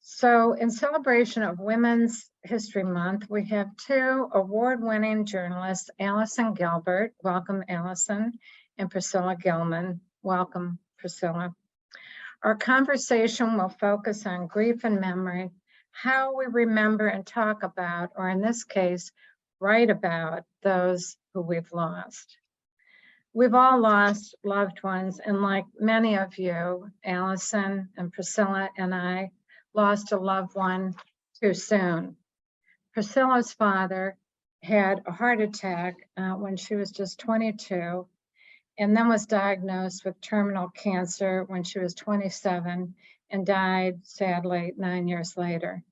So in celebration of Women's History Month, we have two award-winning journalists, Allison Gilbert, welcome Allison, and Priscilla Gilman, welcome Priscilla. Our conversation will focus on grief and memory, how we remember and talk about, or in this case, write about those who we've lost. We've all lost loved ones, and like many of you, Allison and Priscilla and I lost a loved one too soon. Priscilla's father had a heart attack when she was just 22, and then was diagnosed with terminal cancer when she was 27 and died, sadly, 9 years later.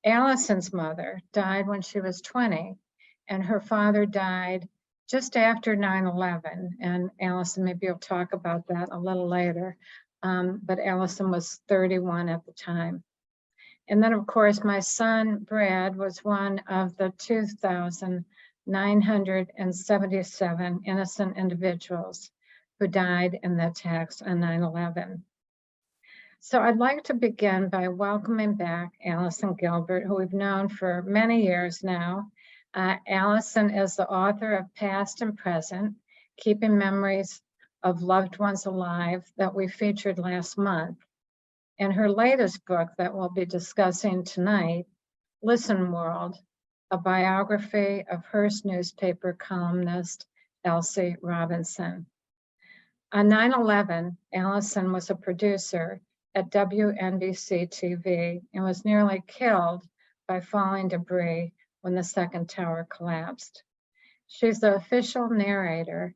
Allison's mother died when she was 20, and her father died just after 9/11. And Allison, maybe you'll talk about that a little later. But Allison was 31 at the time. And then, of course, my son, Brad, was one of the 2,977 innocent individuals who died in the attacks on 9/11. So I'd like to begin by welcoming back Allison Gilbert, who we've known for many years now. Allison is the author of Past and Present, Keeping Memories of Loved Ones Alive, that we featured last month. And her latest book that we'll be discussing tonight, Listen World, a biography of Hearst newspaper columnist Elsie Robinson. On 9/11, Allison was a producer at WNBC TV and was nearly killed by falling debris when the second tower collapsed. She's the official narrator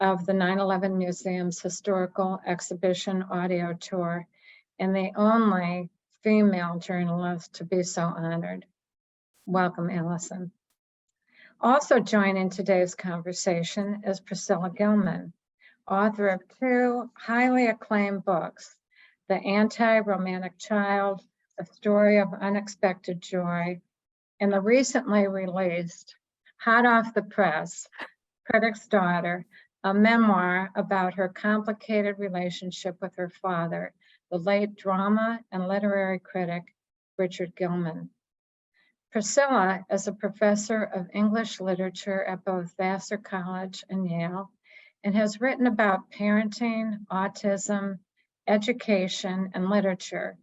of the 9/11 Museum's historical exhibition audio tour and the only female journalist to be so honored. Welcome, Allison. Also joining today's conversation is Priscilla Gilman, author of two highly acclaimed books, The Anti-Romantic Child, A Story of Unexpected Joy, and the recently released, hot off the press, Critic's Daughter, a memoir about her complicated relationship with her father, the late drama and literary critic, Richard Gilman. Priscilla is a professor of English literature at both Vassar College and Yale, and has written about parenting, autism, education, and literature.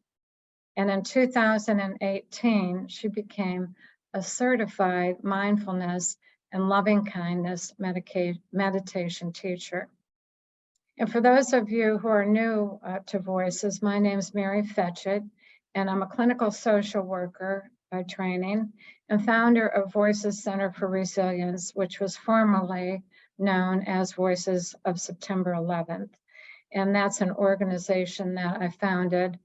And in 2018, she became a certified mindfulness and loving kindness meditation teacher. And for those of you who are new to Voices, my name is Mary Fetchet, and I'm a clinical social worker by training and founder of Voices Center for Resilience, which was formerly known as Voices of September 11th. And that's an organization that I founded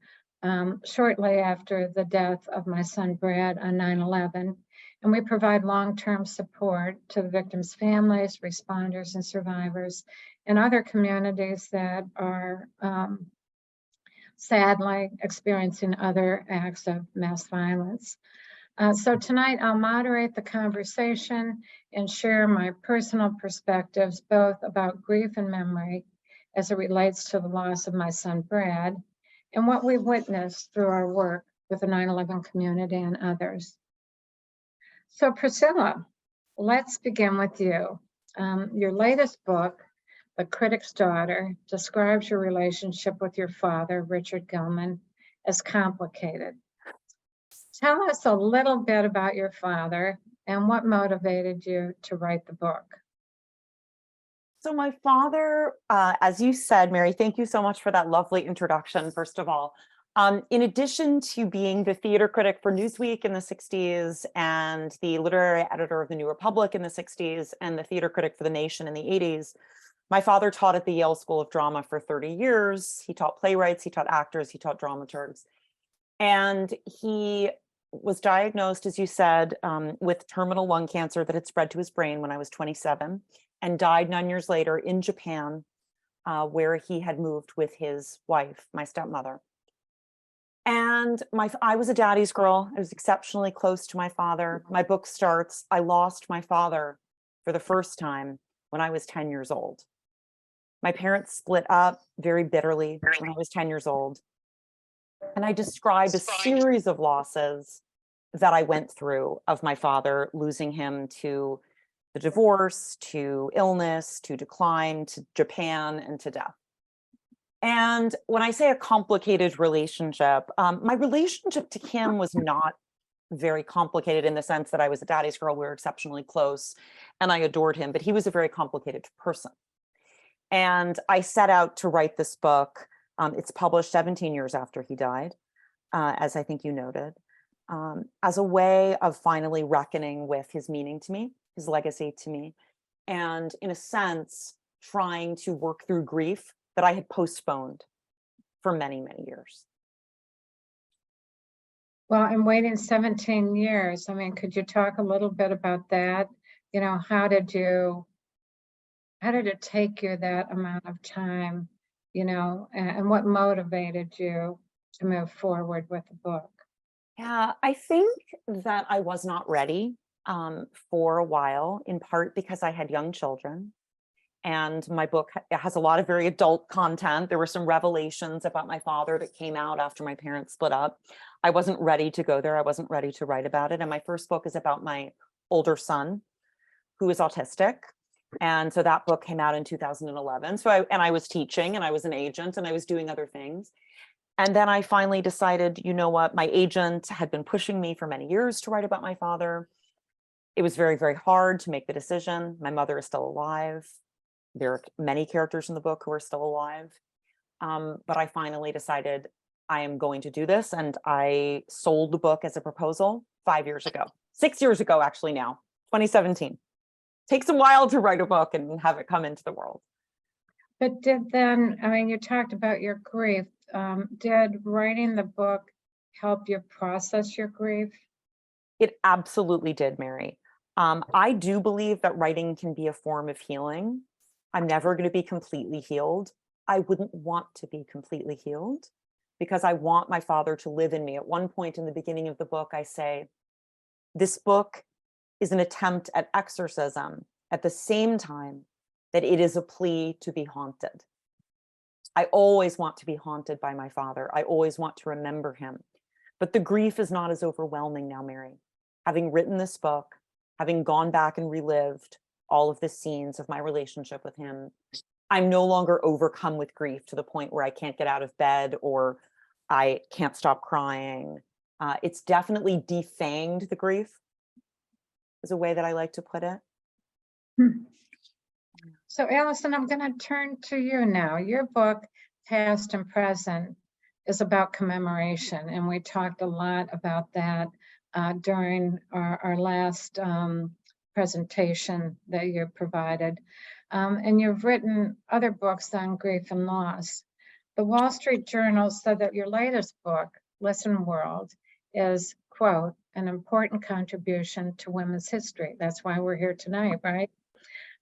shortly after the death of my son, Brad, on 9/11. And we provide long-term support to the victims' families, responders, and survivors, and other communities that are sadly experiencing other acts of mass violence. So tonight I'll moderate the conversation and share my personal perspectives, both about grief and memory as it relates to the loss of my son, Brad, and what we witnessed through our work with the 9/11 community and others. So Priscilla, let's begin with you. Your latest book, The Critic's Daughter, describes your relationship with your father, Richard Gilman, as complicated. Tell us a little bit about your father and what motivated you to write the book. So my father, as you said, Mary, thank you so much for that lovely introduction, first of all. In addition to being the theater critic for Newsweek in the 60s and the literary editor of the New Republic in the 60s and the theater critic for The Nation in the 80s, my father taught at the Yale School of Drama for 30 years. He taught playwrights, he taught actors, he taught dramaturgs. And he was diagnosed, as you said, with terminal lung cancer that had spread to his brain when I was 27, and died 9 years later in Japan, where he had moved with his wife, my stepmother. And I was a daddy's girl. I was exceptionally close to my father. My book starts, I lost my father for the first time when I was 10 years old. My parents split up very bitterly when I was 10 years old. And I describe a series of losses that I went through of my father, losing him to the divorce, to illness, to decline, to Japan, and to death. And when I say a complicated relationship, my relationship to him was not very complicated in the sense that I was a daddy's girl. We were exceptionally close and I adored him, but he was a very complicated person. And I set out to write this book. It's published 17 years after he died, as I think you noted, as a way of finally reckoning with his meaning to me, his legacy to me, and in a sense, trying to work through grief that I had postponed for many, many years. Well, I'm waiting 17 years. I mean, could you talk a little bit about that? You know, how did it take you that amount of time, you know, and what motivated you to move forward with the book? Yeah, I think that I was not ready for a while, in part because I had young children. And my book has a lot of very adult content. There were some revelations about my father that came out after my parents split up. I wasn't ready to go there. I wasn't ready to write about it. And my first book is about my older son, who is autistic. And so that book came out in 2011. I was teaching and I was an agent and I was doing other things. And then I finally decided, you know what, my agent had been pushing me for many years to write about my father. It was very, very hard to make the decision. My mother is still alive. There are many characters in the book who are still alive. But I finally decided I am going to do this. And I sold the book as a proposal 5 years ago, 6 years ago, actually now, 2017. Takes a while to write a book and have it come into the world. But I mean, you talked about your grief. Did writing the book help you process your grief? It absolutely did, Mary. I do believe that writing can be a form of healing. I'm never going to be completely healed. I wouldn't want to be completely healed because I want my father to live in me. At one point in the beginning of the book, I say, this book is an attempt at exorcism at the same time that it is a plea to be haunted. I always want to be haunted by my father. I always want to remember him. But the grief is not as overwhelming now, Mary. Having written this book, having gone back and relived all of the scenes of my relationship with him, I'm no longer overcome with grief to the point where I can't get out of bed or I can't stop crying. It's definitely defanged the grief, is a way that I like to put it. So Allison, I'm going to turn to you now. Your book, Past and Present, is about commemoration. And we talked a lot about that during our last presentation that you provided. And you've written other books on grief and loss. The Wall Street Journal said that your latest book, Listen World, is, quote, an important contribution to women's history. That's why we're here tonight, right?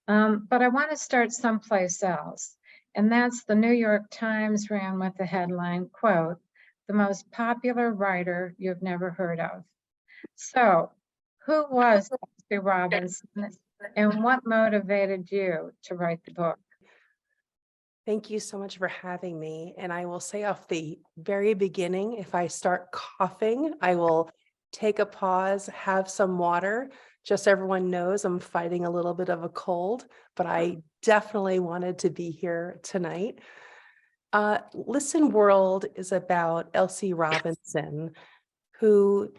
But I want to start someplace else. And that's the New York Times ran with the headline, quote, the most popular writer you've never heard of. So who was Lucy Robinson and what motivated you to write the book? Thank you so much for having me. And I will say off the very beginning, if I start coughing, I will take a pause, have some water. Just so everyone knows I'm fighting a little bit of a cold, but I definitely wanted to be here tonight. Listen World is about Elsie Robinson, who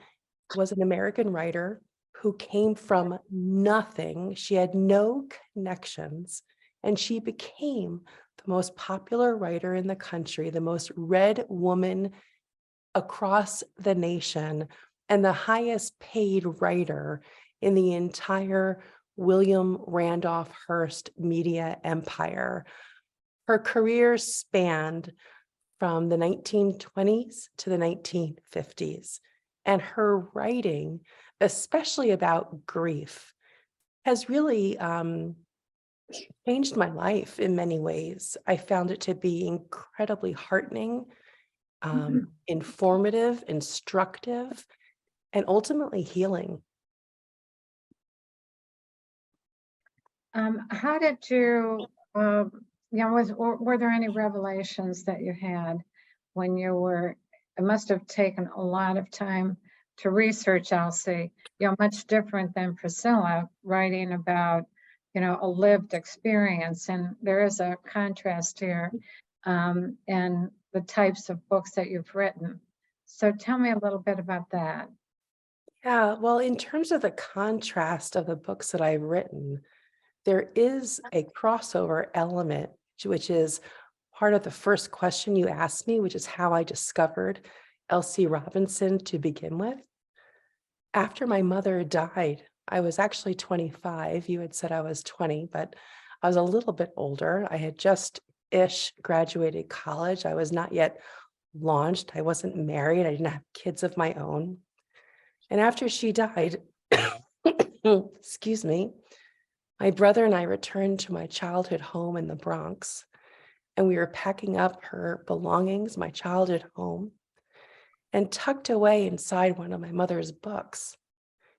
was an American writer who came from nothing. She had no connections, and she became the most popular writer in the country, the most read woman across the nation, and the highest paid writer in the entire William Randolph Hearst media empire. Her career spanned from the 1920s to the 1950s, and her writing, especially about grief, has really changed my life in many ways. I found it to be incredibly heartening, informative, instructive, and ultimately healing. How did you, were there any revelations that you had when you were it must have taken a lot of time to research Elsie, much different than Priscilla writing about, a lived experience. And there is a contrast here in the types of books that you've written. So tell me a little bit about that. Yeah, well, in terms of the contrast of the books that I've written, there is a crossover element, which is part of the first question you asked me, which is how I discovered Elsie Robinson to begin with. After my mother died, I was actually 25. You had said I was 20, but I was a little bit older. I had just-ish graduated college. I was not yet launched. I wasn't married. I didn't have kids of my own. And after she died, excuse me, my brother and I returned to my childhood home in the Bronx, and we were packing up her belongings, my childhood home, and tucked away inside one of my mother's books,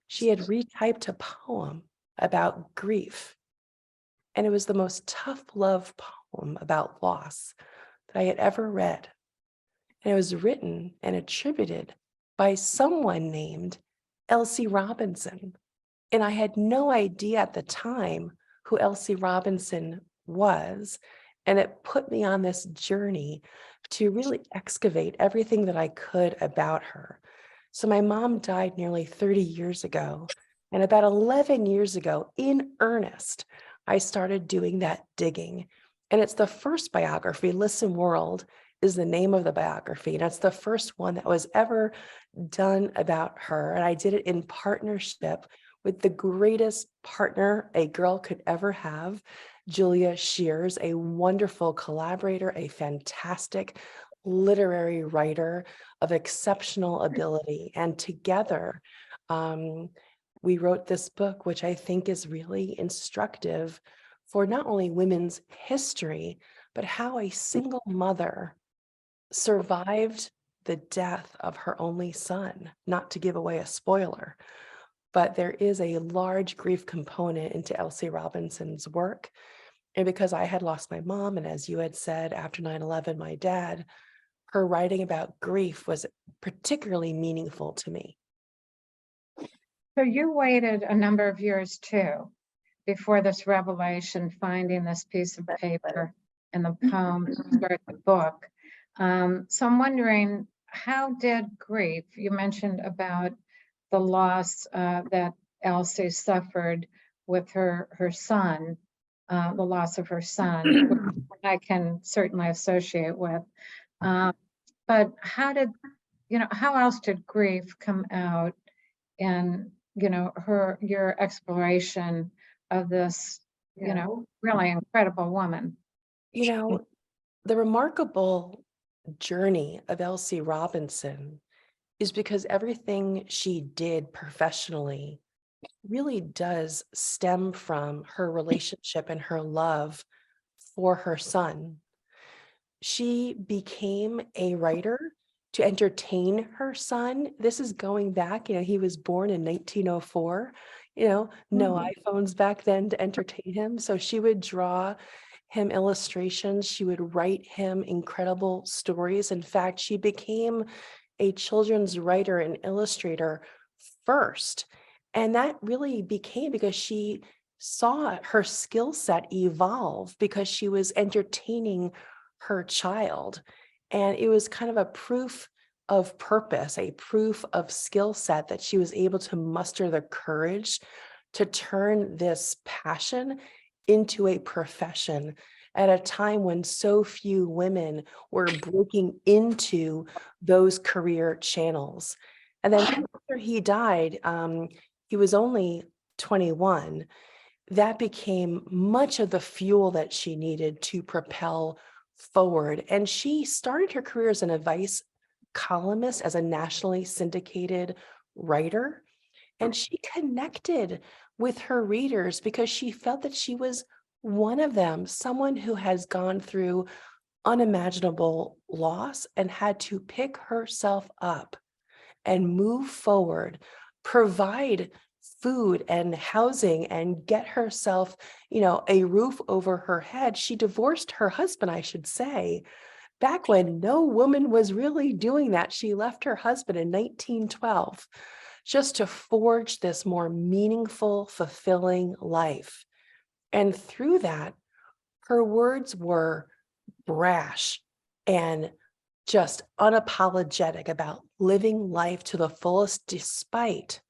she had retyped a poem about grief. And it was the most tough love poem about loss that I had ever read. And it was written and attributed by someone named Elsie Robinson. And I had no idea at the time who Elsie Robinson was. And it put me on this journey to really excavate everything that I could about her. So my mom died nearly 30 years ago. And about 11 years ago, in earnest, I started doing that digging. And it's the first biography, Listen World is the name of the biography. And it's the first one that was ever done about her. And I did it in partnership with the greatest partner a girl could ever have, Julia Shears, a wonderful collaborator, a fantastic literary writer of exceptional ability. And together, we wrote this book, which I think is really instructive for not only women's history, but how a single mother survived the death of her only son, not to give away a spoiler. But there is a large grief component into Elsie Robinson's work. And because I had lost my mom, and as you had said, after 9/11, my dad, her writing about grief was particularly meaningful to me. So you waited a number of years too, before this revelation, finding this piece of paper and the poem to start the book. So I'm wondering, how did grief, you mentioned about the loss that Elsie suffered with her son, the loss of her son, which I can certainly associate with. But how else did grief come out in, your exploration of this, really incredible woman? The remarkable journey of Elsie Robinson is because everything she did professionally really does stem from her relationship and her love for her son. She became a writer to entertain her son. This is going back, he was born in 1904, no iPhones back then to entertain him. So she would draw him illustrations. She would write him incredible stories. In fact, she became a children's writer and illustrator first. And that really became because she saw her skill set evolve because she was entertaining her child. And it was kind of a proof of purpose, a proof of skill set that she was able to muster the courage to turn this passion into a profession at a time when so few women were breaking into those career channels. And then after he died, he was only 21. That became much of the fuel that she needed to propel forward. And she started her career as an advice columnist, as a nationally syndicated writer. And she connected with her readers because she felt that she was one of them, someone who has gone through unimaginable loss and had to pick herself up and move forward, provide food and housing and get herself, a roof over her head. She divorced her husband, I should say, back when no woman was really doing that. She left her husband in 1912 just to forge this more meaningful, fulfilling life. And through that, her words were brash and just unapologetic about living life to the fullest, despite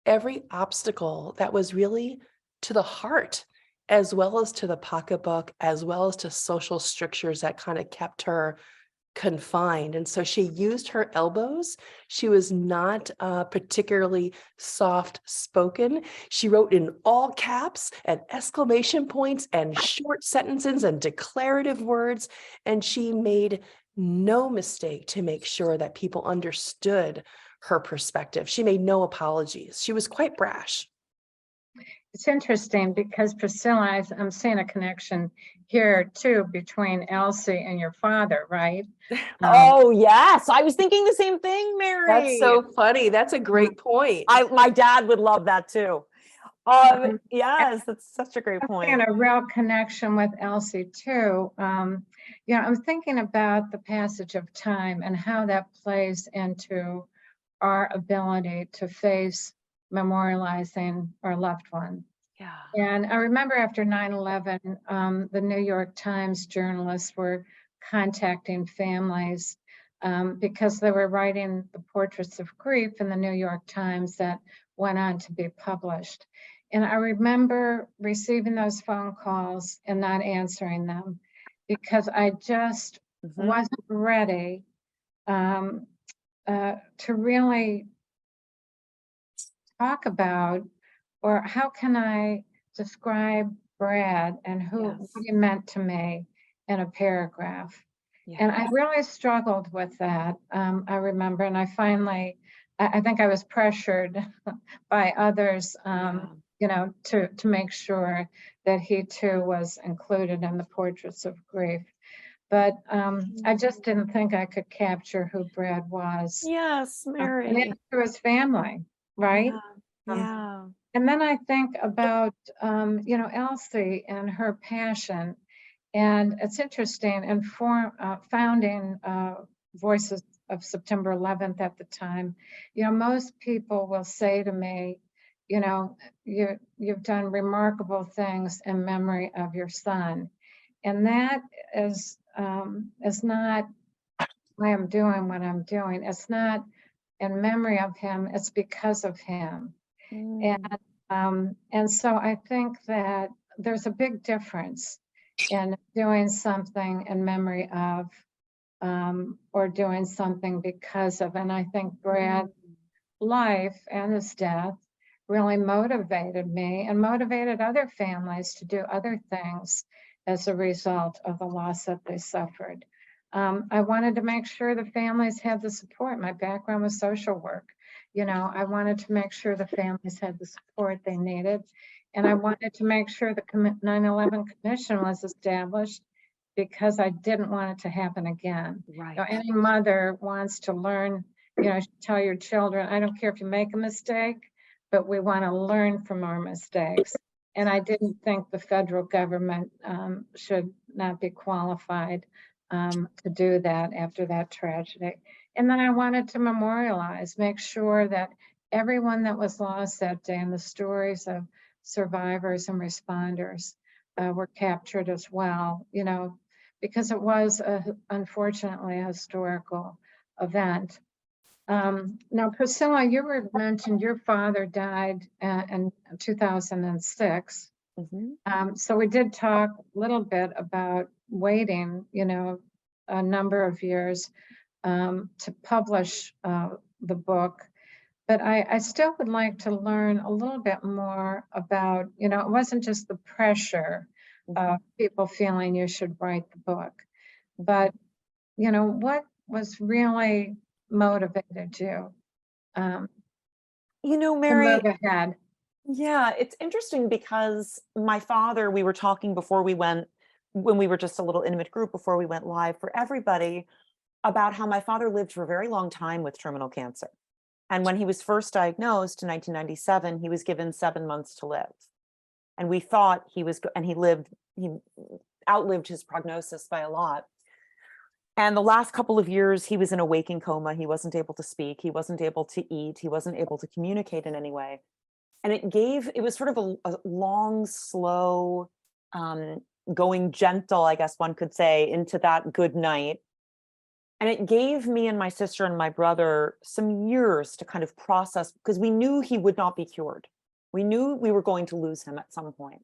every obstacle that was really to the heart, as well as to the pocketbook, as well as to social strictures that kind of kept her confined. And so she used her elbows. She was not particularly soft spoken. She wrote in all caps and exclamation points and short sentences and declarative words. And she made no mistake to make sure that people understood her perspective. She made no apologies. She was quite brash. It's interesting because Priscilla, I'm seeing a connection here too between Elsie and your father, right? Oh, yes. I was thinking the same thing, Mary. That's so funny. That's a great point. My dad would love that too. Yes, that's such a great point. And a real connection with Elsie too. I'm thinking about the passage of time and how that plays into our ability to face memorializing our loved one. Yeah. And I remember after 9/11, the New York Times journalists were contacting families because they were writing the portraits of grief in the New York Times that went on to be published. And I remember receiving those phone calls and not answering them because I just wasn't ready to really talk about, or how can I describe Brad and what he meant to me in a paragraph. Yeah. And I really struggled with that. I remember, and I finally, I think I was pressured by others, to make sure that he too was included in the portraits of grief. But I just didn't think I could capture who Brad was. Yes, Mary. And to his family, right? Yeah. And then I think about, Elsie and her passion. And it's interesting, and founding Voices of September 11th at the time, most people will say to me, you've done remarkable things in memory of your son. And that is not why I'm doing what I'm doing. It's not in memory of him, it's because of him. And so I think that there's a big difference in doing something in memory of or doing something because of. And I think Brad's life and his death really motivated me and motivated other families to do other things as a result of the loss that they suffered. I wanted to make sure the families had the support. My background was social work. I wanted to make sure the families had the support they needed. And I wanted to make sure the 9/11 Commission was established because I didn't want it to happen again. Right. Any mother wants to learn, tell your children, I don't care if you make a mistake, but we want to learn from our mistakes. And I didn't think the federal government should not be qualified to do that after that tragedy. And then I wanted to memorialize, make sure that everyone that was lost that day and the stories of survivors and responders were captured as well, because it was unfortunately a historical event. Now, Priscilla, you mentioned your father died in 2006. So we did talk a little bit about waiting, a number of years to publish the book. But I still would like to learn a little bit more about, it wasn't just the pressure of people feeling you should write the book, but, what was really motivated you Mary, to move ahead? Yeah, it's interesting because my father, we were talking before we went, when we were just a little intimate group before we went live for everybody, about how my father lived for a very long time with terminal cancer. And when he was first diagnosed in 1997, he was given 7 months to live. And we thought he outlived his prognosis by a lot. And the last couple of years, he was in a waking coma. He wasn't able to speak. He wasn't able to eat. He wasn't able to communicate in any way. And it was sort of a long, slow, going gentle, I guess one could say, into that good night. And it gave me and my sister and my brother some years to kind of process, because we knew he would not be cured. We knew we were going to lose him at some point.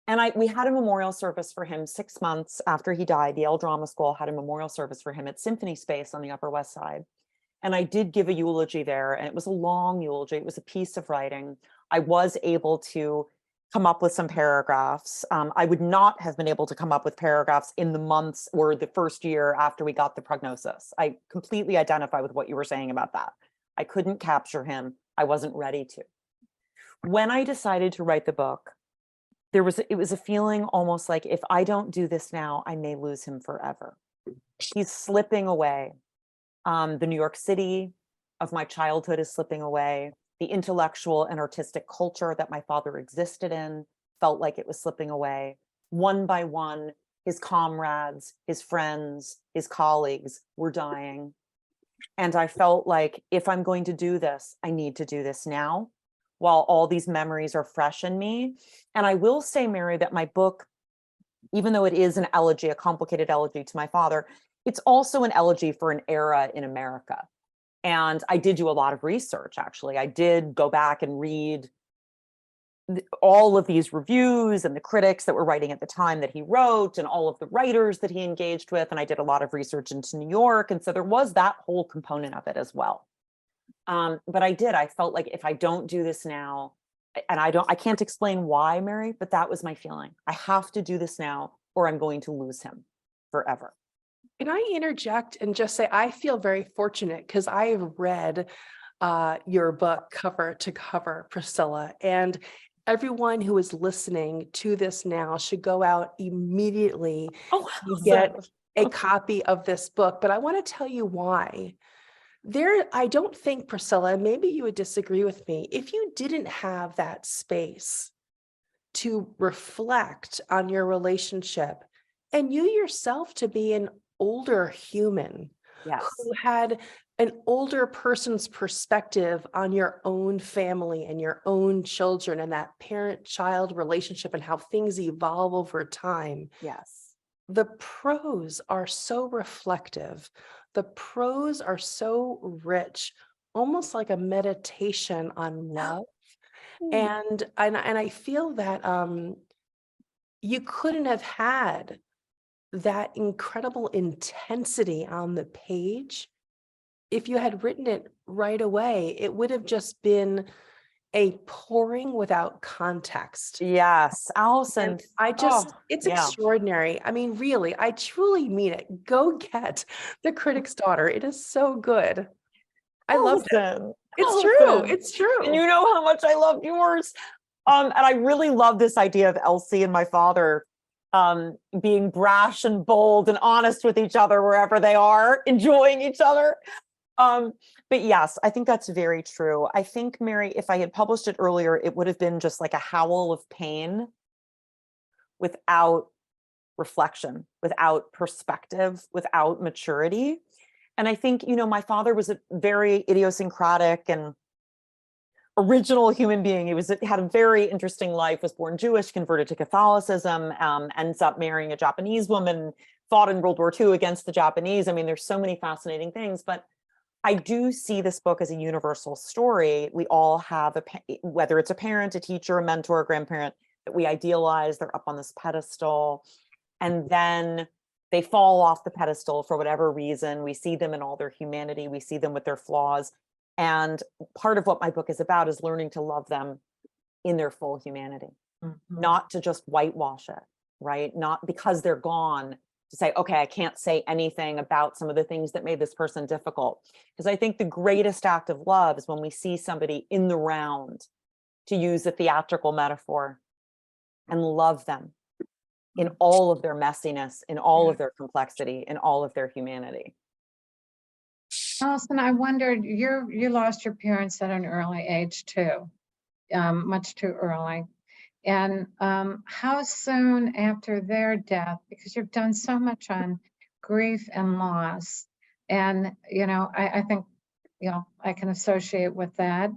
And we had a memorial service for him 6 months after he died. The Yale Drama School had a memorial service for him at Symphony Space on the Upper West Side. And I did give a eulogy there, and it was a long eulogy. It was a piece of writing. I was able to come up with some paragraphs. I would not have been able to come up with paragraphs in the months or the first year after we got the prognosis. I completely identify with what you were saying about that. I couldn't capture him. I wasn't ready to. When I decided to write the book, it was a feeling almost like, if I don't do this now, I may lose him forever. He's slipping away. The New York City of my childhood is slipping away. The intellectual and artistic culture that my father existed in felt like it was slipping away. One by one, his comrades, his friends, his colleagues were dying. And I felt like, if I'm going to do this, I need to do this now, while all these memories are fresh in me. And I will say, Mary, that my book, even though it is an elegy, a complicated elegy to my father, it's also an elegy for an era in America. And I did do a lot of research, actually. I did go back and read all of these reviews and the critics that were writing at the time that he wrote, and all of the writers that he engaged with. And I did a lot of research into New York. And so there was that whole component of it as well. But I felt like, if I don't do this now, and I can't explain why, Mary, but that was my feeling. I have to do this now, or I'm going to lose him forever. Can I interject and just say, I feel very fortunate because I have read your book cover to cover, Priscilla, and everyone who is listening to this now should go out immediately to get a copy of this book. But I want to tell you why. I don't think, Priscilla, maybe you would disagree with me, if you didn't have that space to reflect on your relationship, and you yourself to be an older human, Yes, who had an older person's perspective on your own family and your own children, and that parent-child relationship and how things evolve over time. yes. The prose are so reflective. The prose are so rich, almost like a meditation on love. And I feel that you couldn't have had that incredible intensity on the page if you had written it right away. It would have just been a pouring without context. Yes, Allison. And it's yeah. extraordinary. I mean, really, I truly mean it. Go get The Critic's Daughter. It is so good. I loved it. Allison, It's true. It's and true. you know how much I love yours. And I really love this idea of Elsie and my father being brash and bold and honest with each other wherever they are, enjoying each other. But yes, I think that's very true. I think, Mary, if I had published it earlier, it would have been just like a howl of pain without reflection, without perspective, without maturity. And I think, my father was a very idiosyncratic and original human being. He had a very interesting life, was born Jewish, converted to Catholicism, ends up marrying a Japanese woman, fought in World War II against the Japanese. I mean, there's so many fascinating things, but I do see this book as a universal story. We all have, whether it's a parent, a teacher, a mentor, a grandparent, that we idealize. They're up on this pedestal, and then they fall off the pedestal for whatever reason. We see them in all their humanity. We see them with their flaws. And part of what my book is about is learning to love them in their full humanity, not to just whitewash it, right? Not because they're gone to say, okay, I can't say anything about some of the things that made this person difficult. Because I think the greatest act of love is when we see somebody in the round, to use a theatrical metaphor, and love them in all of their messiness, in all of their complexity, in all of their humanity. Allison, I wondered, you lost your parents at an early age too, much too early. And how soon after their death, because you've done so much on grief and loss. And, I think, I can associate with that,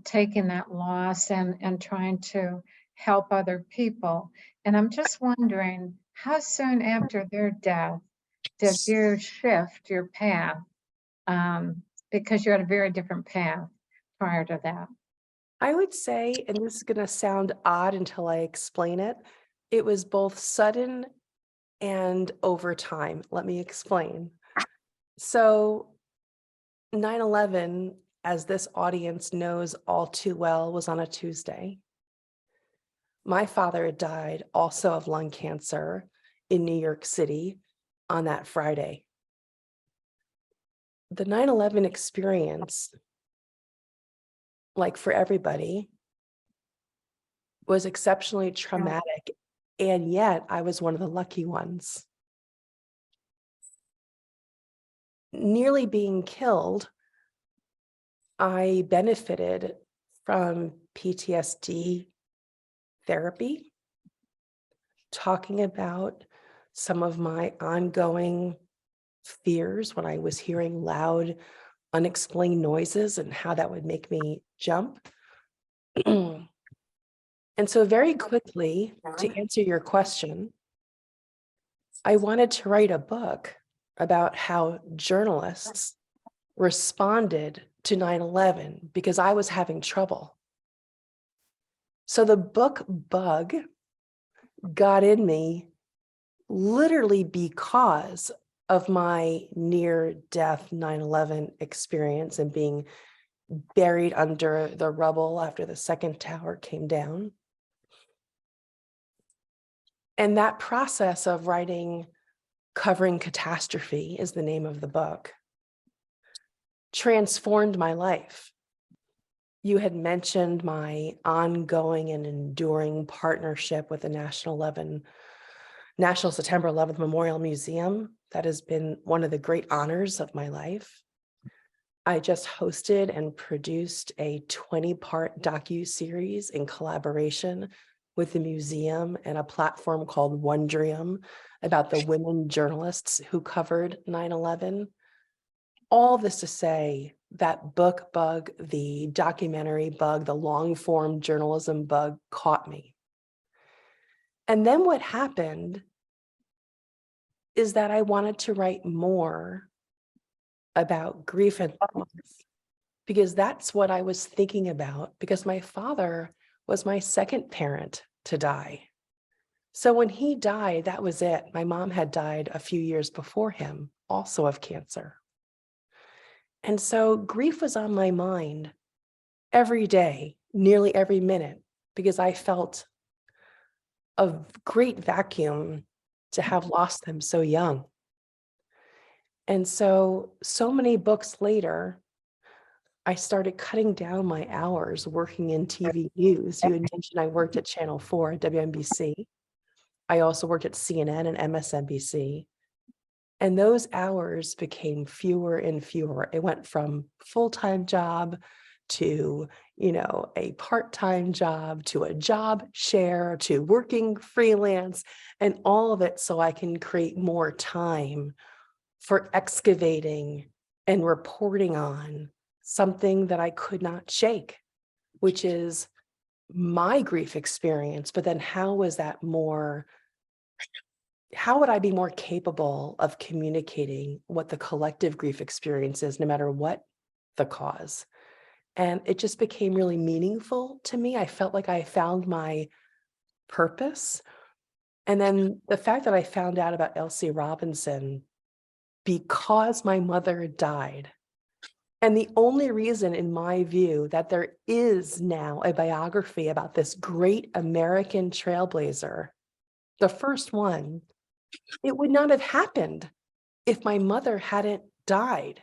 taking that loss and trying to help other people. And I'm just wondering, how soon after their death did you shift your path? Because you had a very different path prior to that. I would say, and this is going to sound odd until I explain it, it was both sudden and over time. Let me explain. So 9/11, as this audience knows all too well, was on a Tuesday. My father had died also of lung cancer in New York City on that Friday. The 9/11 experience, like for everybody, was exceptionally traumatic, and yet I was one of the lucky ones. Nearly being killed, I benefited from PTSD therapy, talking about some of my ongoing fears when I was hearing loud, unexplained noises and how that would make me jump. And so very quickly, to answer your question, I wanted to write a book about how journalists responded to 9/11 because I was having trouble. So the book bug got in me literally because of my near-death 9/11 experience and being buried under the rubble after the second tower came down. And that process of writing Covering Catastrophe is the name of the book, transformed my life. You had mentioned my ongoing and enduring partnership with the National September 11th Memorial Museum. That has been one of the great honors of my life. I just hosted and produced a 20-part docu-series in collaboration with the museum and a platform called Wondrium about the women journalists who covered 9/11. All this to say that book bug, the documentary bug, the long-form journalism bug caught me. And then what happened is that I wanted to write more about grief and loss, because that's what I was thinking about, because my father was my second parent to die. So when he died, that was it. My mom had died a few years before him, also of cancer. And so grief was on my mind every day, nearly every minute, because I felt a great vacuum to have lost them so young. And so many books later, I started cutting down my hours working in TV news. You had mentioned I worked at Channel 4 at WNBC. I also worked at CNN and MSNBC. And those hours became fewer and fewer. It went from full-time job to, a part-time job, to a job share, to working freelance, and all of it so I can create more time for excavating and reporting on something that I could not shake, which is my grief experience. But then how would I be more capable of communicating what the collective grief experience is, no matter what the cause? And it just became really meaningful to me. I felt like I found my purpose. And then the fact that I found out about Elsie Robinson because my mother died. And the only reason, in my view, that there is now a biography about this great American trailblazer, the first one, it would not have happened if my mother hadn't died,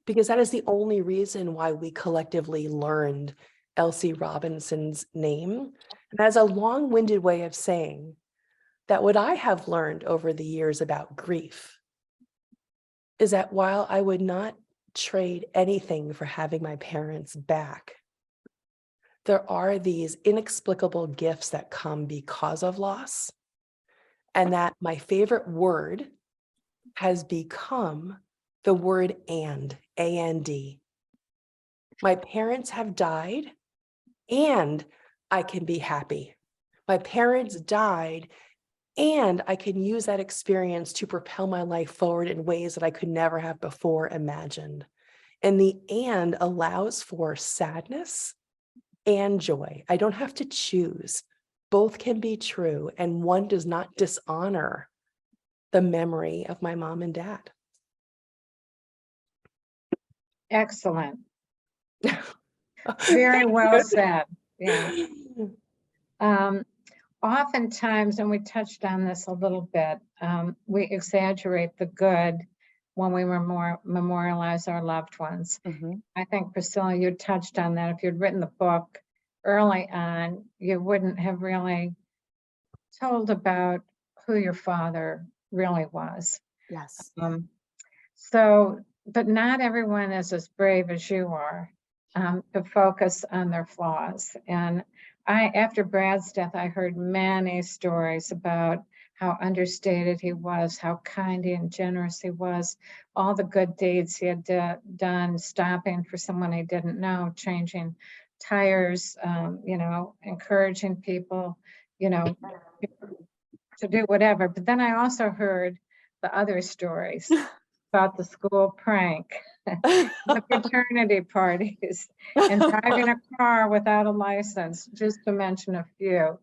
because that is the only reason why we collectively learned Elsie Robinson's name. And that's a long-winded way of saying that what I have learned over the years about grief is that while I would not trade anything for having my parents back, there are these inexplicable gifts that come because of loss. And that my favorite word has become the word and, A-N-D. My parents have died and I can be happy. My parents died and I can use that experience to propel my life forward in ways that I could never have before imagined. And the and allows for sadness and joy. I don't have to choose. Both can be true, and one does not dishonor the memory of my mom and dad. Excellent. Very well said. Yeah. Oftentimes, and we touched on this a little bit, we exaggerate the good when we memorialize our loved ones. I think, Priscilla, you touched on that. If you'd written the book early on, you wouldn't have really told about who your father really was. Yes. But not everyone is as brave as you are to focus on their flaws. And after Brad's death, I heard many stories about how understated he was, how kind and generous he was, all the good deeds he had done, stopping for someone he didn't know, changing tires, encouraging people, to do whatever. But then I also heard the other stories about the school prank, the fraternity parties, and driving a car without a license, just to mention a few.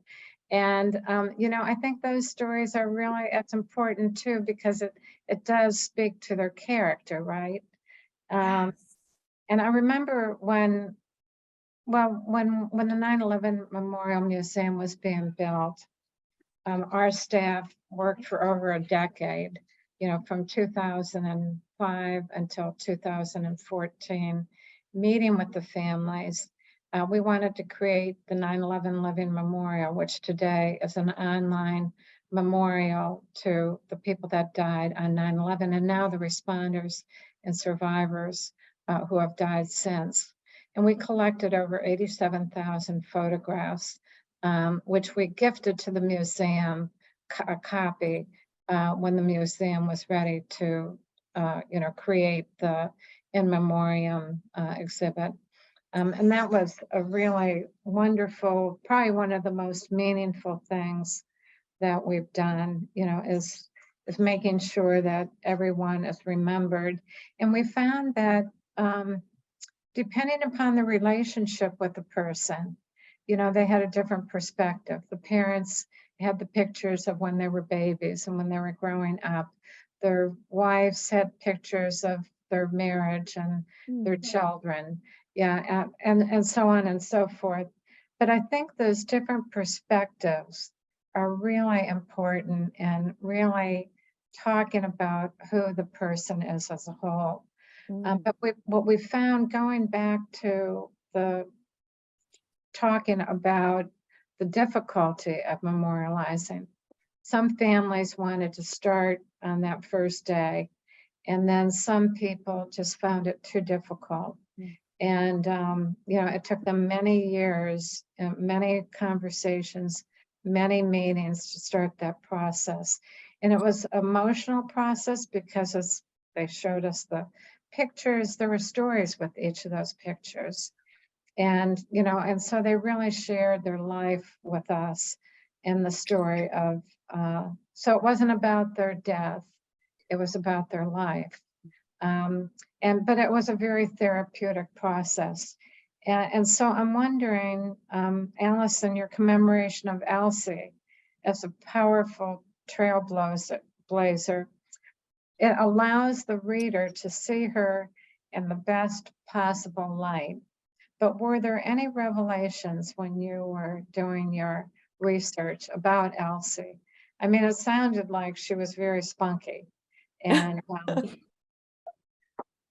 And, I think those stories are really, it's important too, because it does speak to their character, right? And I remember when the 9/11 Memorial Museum was being built, our staff worked for over a decade, from 2005 until 2014, meeting with the families. We wanted to create the 9/11 Living Memorial, which today is an online memorial to the people that died on 9/11, and now the responders and survivors who have died since. And we collected over 87,000 photographs, which we gifted to the museum, a copy, when the museum was ready to, create the in memoriam exhibit. And that was a really wonderful, probably one of the most meaningful things that we've done, is making sure that everyone is remembered. And we found that depending upon the relationship with the person, they had a different perspective. The parents had the pictures of when they were babies and when they were growing up. Their wives had pictures of their marriage and their children. Yeah, and so on and so forth. But I think those different perspectives are really important and really talking about who the person is as a whole. But what we found, going back to talking about the difficulty of memorializing, some families wanted to start on that first day, and then some people just found it too difficult. And, it took them many years, many conversations, many meetings to start that process. And it was an emotional process because as they showed us the pictures, there were stories with each of those pictures. And, and so they really shared their life with us in the story of, so it wasn't about their death, it was about their life. But it was a very therapeutic process. And so I'm wondering, Allison, your commemoration of Elsie as a powerful trailblazer, it allows the reader to see her in the best possible light. But were there any revelations when you were doing your research about Elsie? I mean, it sounded like she was very spunky. And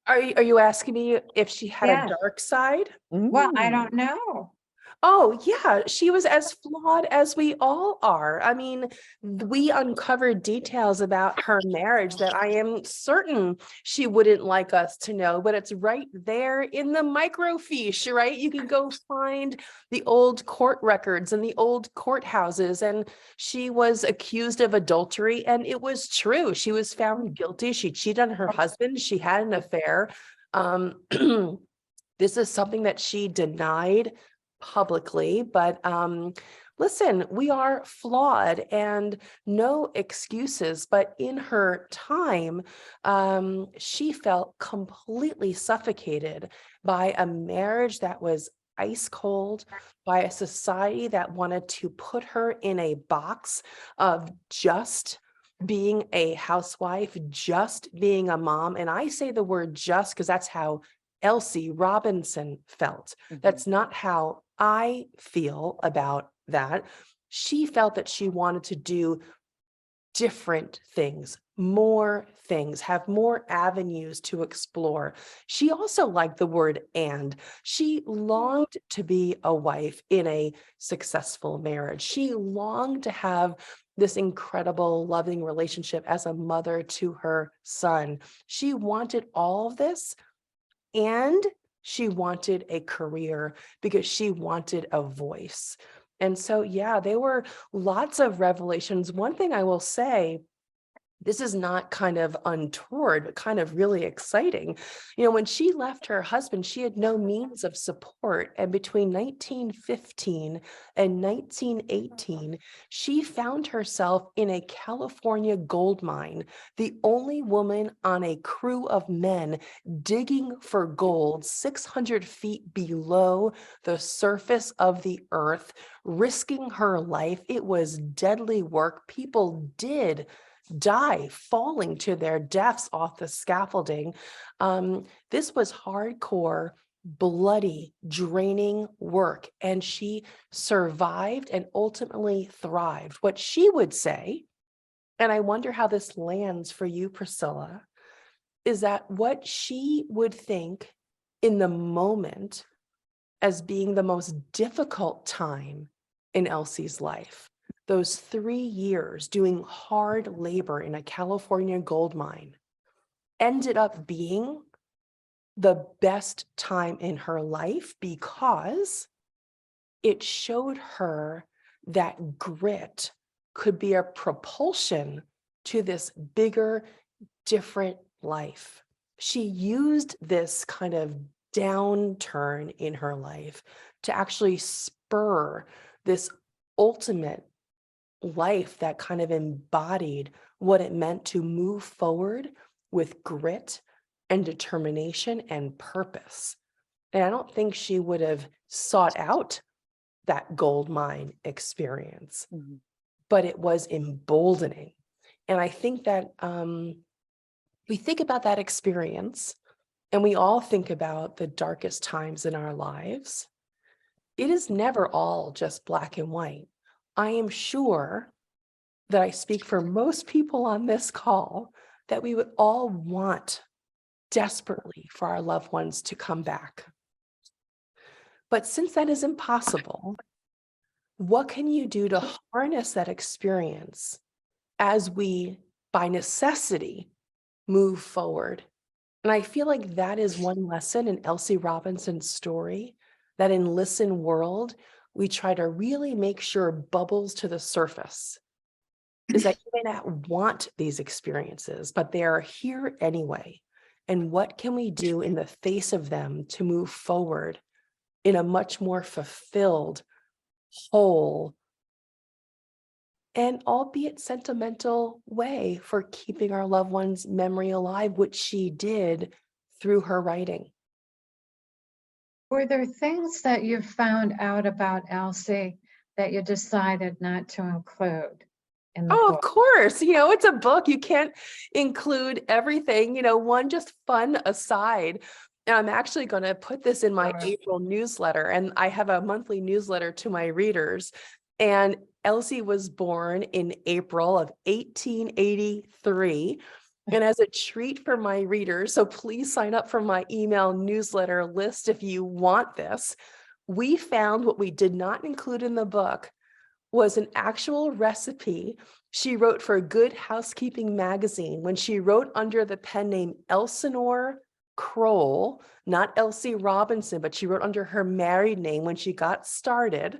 Are you asking me if she had Yeah. a dark side? well, I don't know. Oh, yeah, she was as flawed as we all are. I mean, we uncovered details about her marriage that I am certain she wouldn't like us to know, but it's right there in the microfiche, right? You can go find the old court records and the old courthouses, and she was accused of adultery, and it was true. She was found guilty. She cheated on her husband. She had an affair. Um, this is something that she denied publicly, but listen, we are flawed and no excuses. But in her time, she felt completely suffocated by a marriage that was ice cold, by a society that wanted to put her in a box of just being a housewife, just being a mom. And I say the word just because that's how Elsie Robinson felt. That's not how I feel about that. She felt that she wanted to do different things, more things, have more avenues to explore. She also liked the word and. She longed to be a wife in a successful marriage. She longed to have this incredible, loving relationship as a mother to her son. She wanted all of this, and she wanted a career because she wanted a voice. And so, yeah, there were lots of revelations. One thing I will say, this is not kind of untoward, but kind of really exciting. You know, when she left her husband, she had no means of support. And between 1915 and 1918, she found herself in a California gold mine, the only woman on a crew of men digging for gold 600 feet below the surface of the earth, risking her life. It was deadly work. People did die falling to their deaths off the scaffolding. This was hardcore, bloody, draining work, and she survived and ultimately thrived. What she would say, and I wonder how this lands for you, Priscilla, is that what she would think in the moment as being the most difficult time in Elsie's life, those 3 years doing hard labor in a California gold mine, ended up being the best time in her life because it showed her that grit could be a propulsion to this bigger, different life. She used this kind of downturn in her life to actually spur this ultimate life that kind of embodied what it meant to move forward with grit and determination and purpose. And I don't think she would have sought out that gold mine experience, but it was emboldening. And I think that we think about that experience, and we all think about the darkest times in our lives. It is never all just black and white. I am sure that I speak for most people on this call that we would all want desperately for our loved ones to come back. But since that is impossible, what can you do to harness that experience as we, by necessity, move forward? And I feel like that is one lesson in Elsie Robinson's story, that in Listen World, we try to really make sure bubbles to the surface, is that you may not want these experiences, but they are here anyway. And what can we do in the face of them to move forward in a much more fulfilled, whole, and albeit sentimental way for keeping our loved one's memory alive, which she did through her writing? Were there things that you found out about Elsie that you decided not to include in the Oh, of book? course. You know, it's a book. You can't include everything. You know, one just fun aside. And I'm actually going to put this in my April newsletter. And I have a monthly newsletter to my readers. And Elsie was born in April of 1883. And as a treat for my readers, so please sign up for my email newsletter list if you want this. we found what we did not include in the book was an actual recipe she wrote for Good Housekeeping magazine when she wrote under the pen name Elsinore Kroll, not Elsie Robinson, but she wrote under her married name when she got started.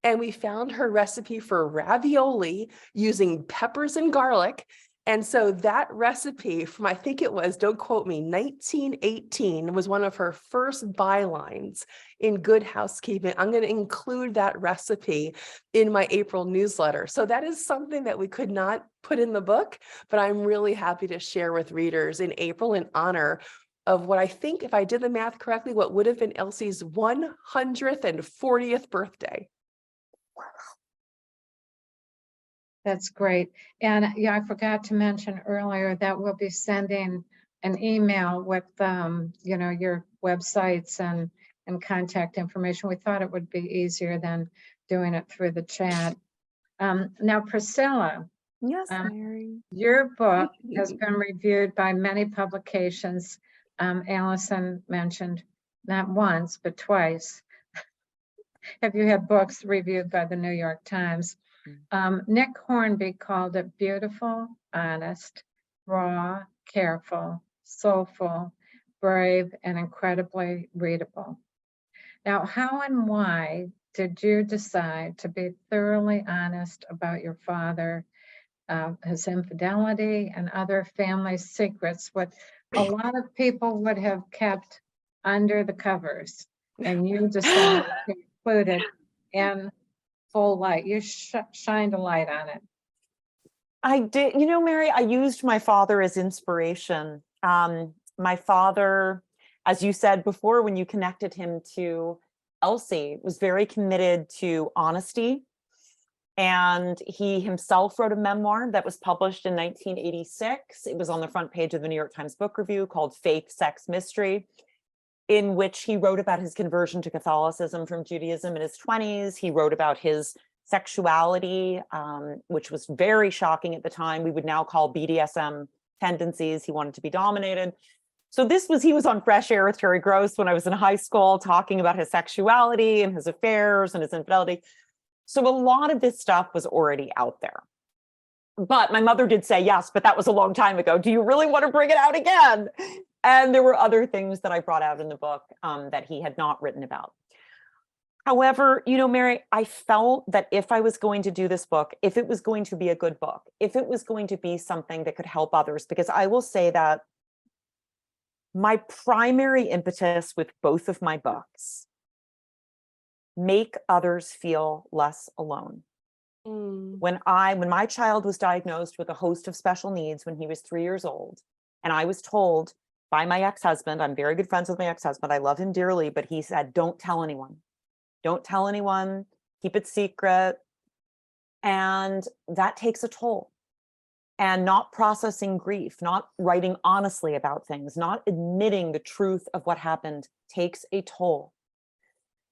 And we found her recipe for ravioli using peppers and garlic. And so that recipe from, I think it was, don't quote me, 1918 was one of her first bylines in Good Housekeeping. I'm going to include that recipe in my April newsletter. So that is something that we could not put in the book, but I'm really happy to share with readers in April in honor of what I think, if I did the math correctly, what would have been Elsie's 140th birthday. That's great. And yeah, I forgot to mention earlier that we'll be sending an email with, your websites and contact information. We thought it would be easier than doing it through the chat. Now, Priscilla, Yes, Mary. your book has been reviewed by many publications. Allison mentioned not once, but twice. Have you had books reviewed by the New York Times? Nick Hornby called it beautiful, honest, raw, careful, soulful, brave, and incredibly readable. Now, how and why did you decide to be thoroughly honest about your father, his infidelity, and other family secrets, what a lot of people would have kept under the covers, and you decided to include it in full light? You shined a light on it. I did, Mary, I used my father as inspiration. My father, as you said before, when you connected him to Elsie, was very committed to honesty. And he himself wrote a memoir that was published in 1986. It was on the front page of the New York Times Book Review called Faith, Sex, Mystery, in which he wrote about his conversion to Catholicism from Judaism in his 20s. He wrote about his sexuality, which was very shocking at the time. We would now call BDSM tendencies. He wanted to be dominated. So he was on Fresh Air with Terry Gross when I was in high school, talking about his sexuality and his affairs and his infidelity. So a lot of this stuff was already out there. But my mother did say, yes, but that was a long time ago. Do you really want to bring it out again? And there were other things that I brought out in the book that he had not written about. However, Mary, I felt that if I was going to do this book, if it was going to be a good book, if it was going to be something that could help others, because I will say that my primary impetus with both of my books, make others feel less alone. When my child was diagnosed with a host of special needs when he was 3 years old, and I was told by my ex-husband, I'm very good friends with my ex-husband, I love him dearly, but he said, don't tell anyone. Don't tell anyone, keep it secret. And that takes a toll. And not processing grief, not writing honestly about things, not admitting the truth of what happened takes a toll.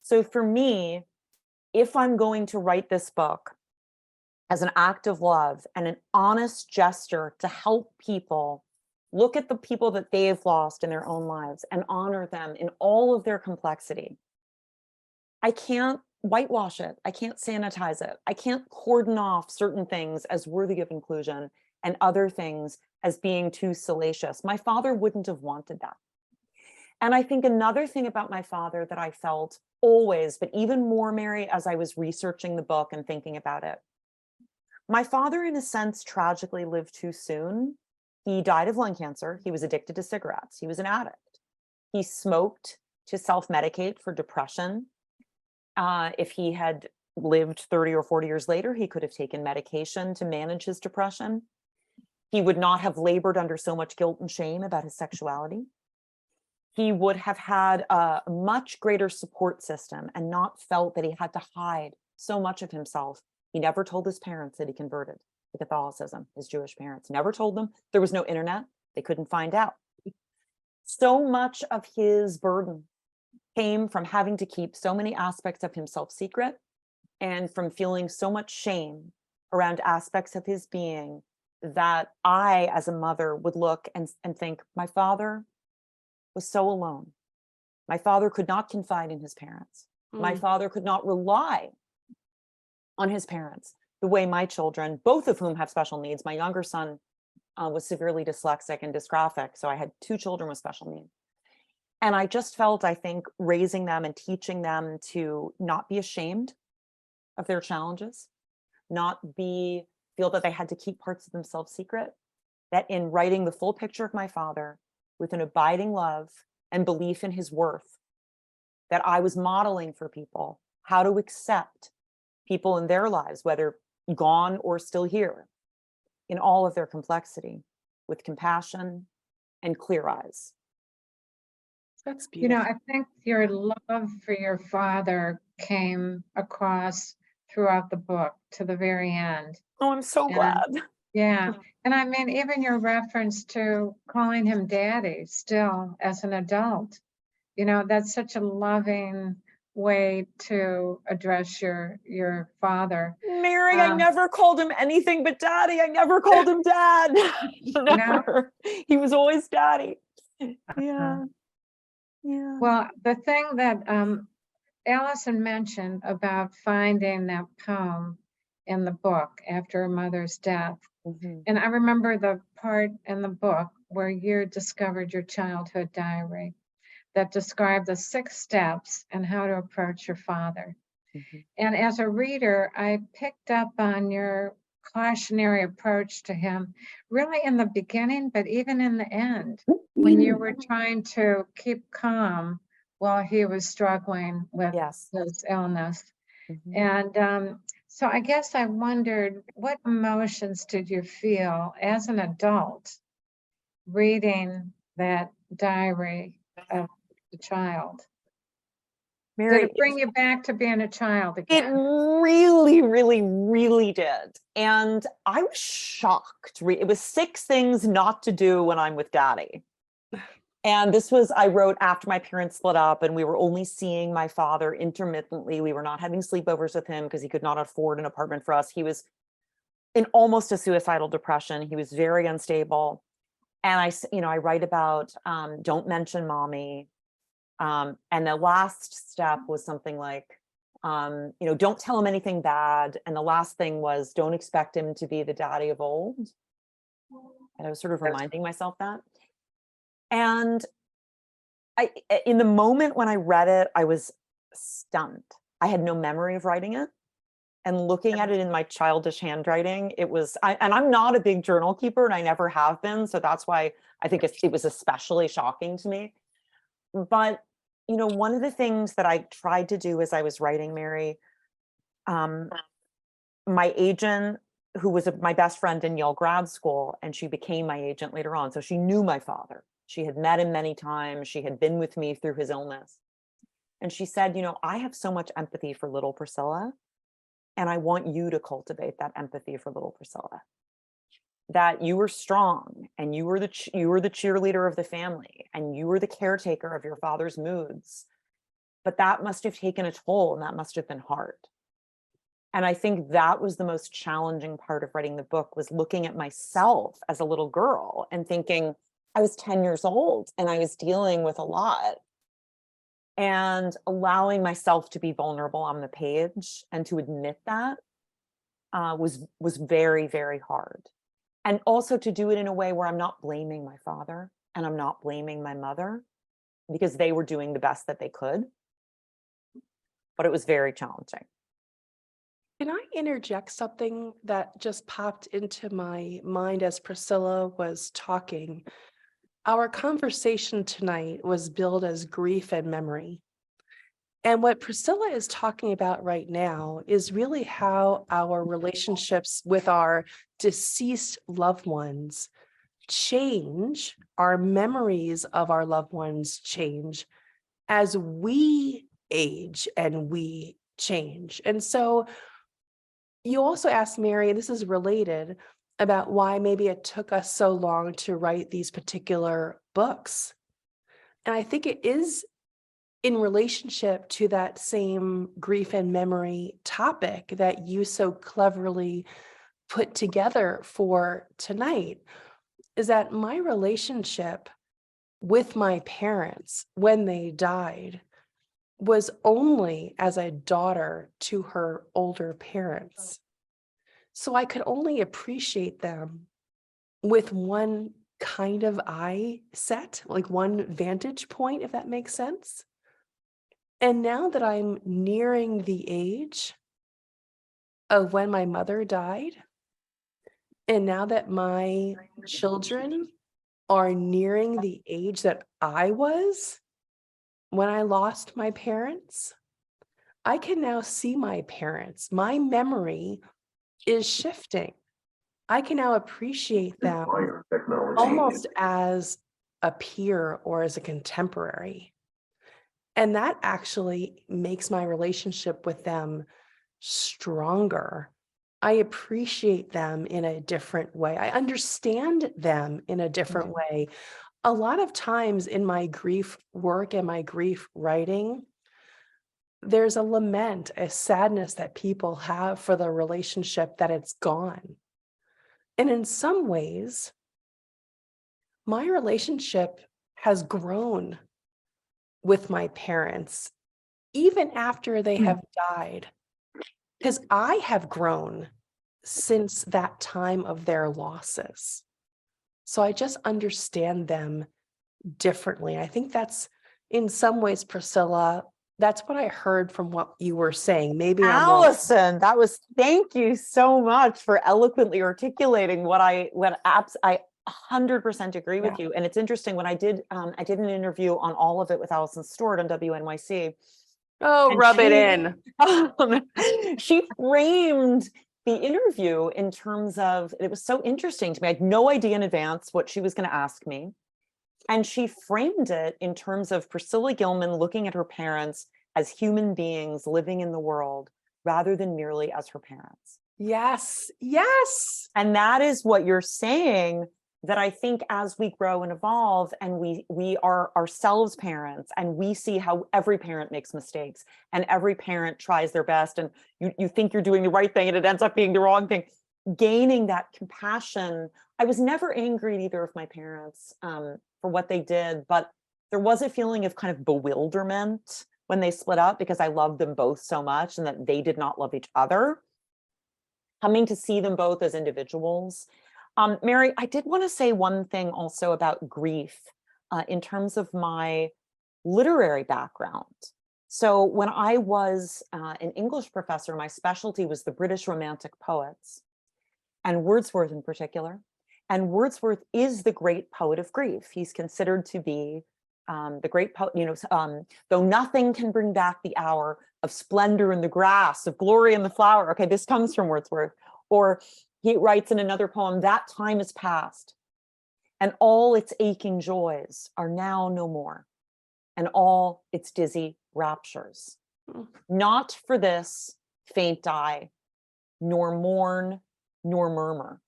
So for me, if I'm going to write this book as an act of love and an honest gesture to help people look at the people that they've lost in their own lives and honor them in all of their complexity, I can't whitewash it. I can't sanitize it. I can't cordon off certain things as worthy of inclusion and other things as being too salacious. My father wouldn't have wanted that. And I think another thing about my father that I felt always, but even more, Mary, as I was researching the book and thinking about it, my father, in a sense, tragically lived too soon. He died of lung cancer. He was addicted to cigarettes. He was an addict. He smoked to self-medicate for depression. If he had lived 30 or 40 years later, he could have taken medication to manage his depression. He would not have labored under so much guilt and shame about his sexuality. He would have had a much greater support system and not felt that he had to hide so much of himself. He never told his parents that he converted to Catholicism, his Jewish parents. Never told them. There was no internet. They couldn't find out. So much of his burden came from having to keep so many aspects of himself secret and from feeling so much shame around aspects of his being that I, as a mother, would look and think, my father was so alone. My father could not confide in his parents. My father could not rely on his parents the way my children, both of whom have special needs. My younger son was severely dyslexic and dysgraphic, so I had 2 children with special needs. And I just felt, I think, raising them and teaching them to not be ashamed of their challenges, not feel that they had to keep parts of themselves secret, that in writing the full picture of my father with an abiding love and belief in his worth, that I was modeling for people how to accept people in their lives, whether gone or still here, in all of their complexity, with compassion and clear eyes. That's You know, beautiful. I think your love for your father came across throughout the book to the very end. Oh, I'm so And glad. yeah, and I mean, even your reference to calling him daddy still as an adult, you know, that's such a loving way to address your father. Mary, I never called him anything but daddy. I never called him dad. No? Never. He was always daddy. Yeah. Yeah. Well, the thing that Allison mentioned about finding that poem in the book after her mother's death. Mhm. And I remember the part in the book where you discovered your childhood diary that described the 6 steps and how to approach your father. Mhm. And as a reader, I picked up on your cautionary approach to him, really in the beginning, but even in the end, when you were trying to keep calm while he was struggling with Yes. his illness. Mhm. And so I guess I wondered, what emotions did you feel as an adult reading that diary of the child? Did Mary, it bring you back to being a child it again? really, really, really did. And I was shocked. It was 6 things not to do when I'm with daddy. And this was, I wrote after my parents split up and we were only seeing my father intermittently. We were not having sleepovers with him because he could not afford an apartment for us. He was in almost a suicidal depression. He was very unstable. And I write about, don't mention mommy. And the last step was something like, don't tell him anything bad. And the last thing was, don't expect him to be the daddy of old. And I was sort of reminding myself that. And in the moment when I read it, I was stunned. I had no memory of writing it. And looking at it in my childish handwriting, and I'm not a big journal keeper and I never have been. So that's why I think it was especially shocking to me. But, one of the things that I tried to do as I was writing, Mary, my agent, who was my best friend in Yale grad school, and she became my agent later on. So she knew my father. She had met him many times. She had been with me through his illness. And she said, I have so much empathy for little Priscilla. And I want you to cultivate that empathy for little Priscilla. That you were strong and you were the cheerleader of the family and you were the caretaker of your father's moods. But that must have taken a toll and that must have been hard. And I think that was the most challenging part of writing the book, was looking at myself as a little girl and thinking I was 10 years old and I was dealing with a lot. And allowing myself to be vulnerable on the page and to admit that was very, very hard. And also to do it in a way where I'm not blaming my father and I'm not blaming my mother, because they were doing the best that they could. But it was very challenging. Can I interject something that just popped into my mind as Priscilla was talking? Our conversation tonight was billed as grief and memory. And what Priscilla is talking about right now is really how our relationships with our deceased loved ones change, our memories of our loved ones change as we age and we change. And so you also asked Mary, and this is related, about why maybe it took us so long to write these particular books. And I think it is in relationship to that same grief and memory topic that you so cleverly put together for tonight, is that my relationship with my parents when they died was only as a daughter to her older parents. So I could only appreciate them with one kind of eye set, like one vantage point, if that makes sense. And now that I'm nearing the age of when my mother died, and now that my children are nearing the age that I was when I lost my parents, I can now see my parents. My memory is shifting. I can now appreciate them almost as a peer or as a contemporary. And that actually makes my relationship with them stronger. I appreciate them in a different way. I understand them in a different way. A lot of times in my grief work and my grief writing, there's a lament, a sadness that people have for the relationship that it's gone. And in some ways, my relationship has grown with my parents, even after they have died, because I have grown since that time of their losses. So I just understand them differently. I think that's in some ways, Priscilla, that's what I heard from what you were saying. Maybe I'm wrong. Allison, thank you so much for eloquently articulating I 100% agree with you. And it's interesting, when I did an interview on all of it with Allison Stewart on WNYC. Oh, rub it in. She framed the interview in terms of, it was so interesting to me. I had no idea in advance what she was going to ask me. And she framed it in terms of Priscilla Gilman looking at her parents as human beings living in the world rather than merely as her parents. Yes, yes. And that is what you're saying, that I think as we grow and evolve and we are ourselves parents, and we see how every parent makes mistakes and every parent tries their best, and you think you're doing the right thing and it ends up being the wrong thing, gaining that compassion. I was never angry at either of my parents for what they did, but there was a feeling of kind of bewilderment when they split up, because I loved them both so much and that they did not love each other. Coming to see them both as individuals. Mary, I did want to say one thing also about grief in terms of my literary background. So when I was an English professor, my specialty was the British Romantic poets, and Wordsworth in particular. And Wordsworth is the great poet of grief. He's considered to be the great poet, though nothing can bring back the hour of splendor in the grass, of glory in the flower. Okay, this comes from Wordsworth. Or he writes in another poem, that time is past, and all its aching joys are now no more, and all its dizzy raptures. Not for this faint I, nor mourn, nor murmur.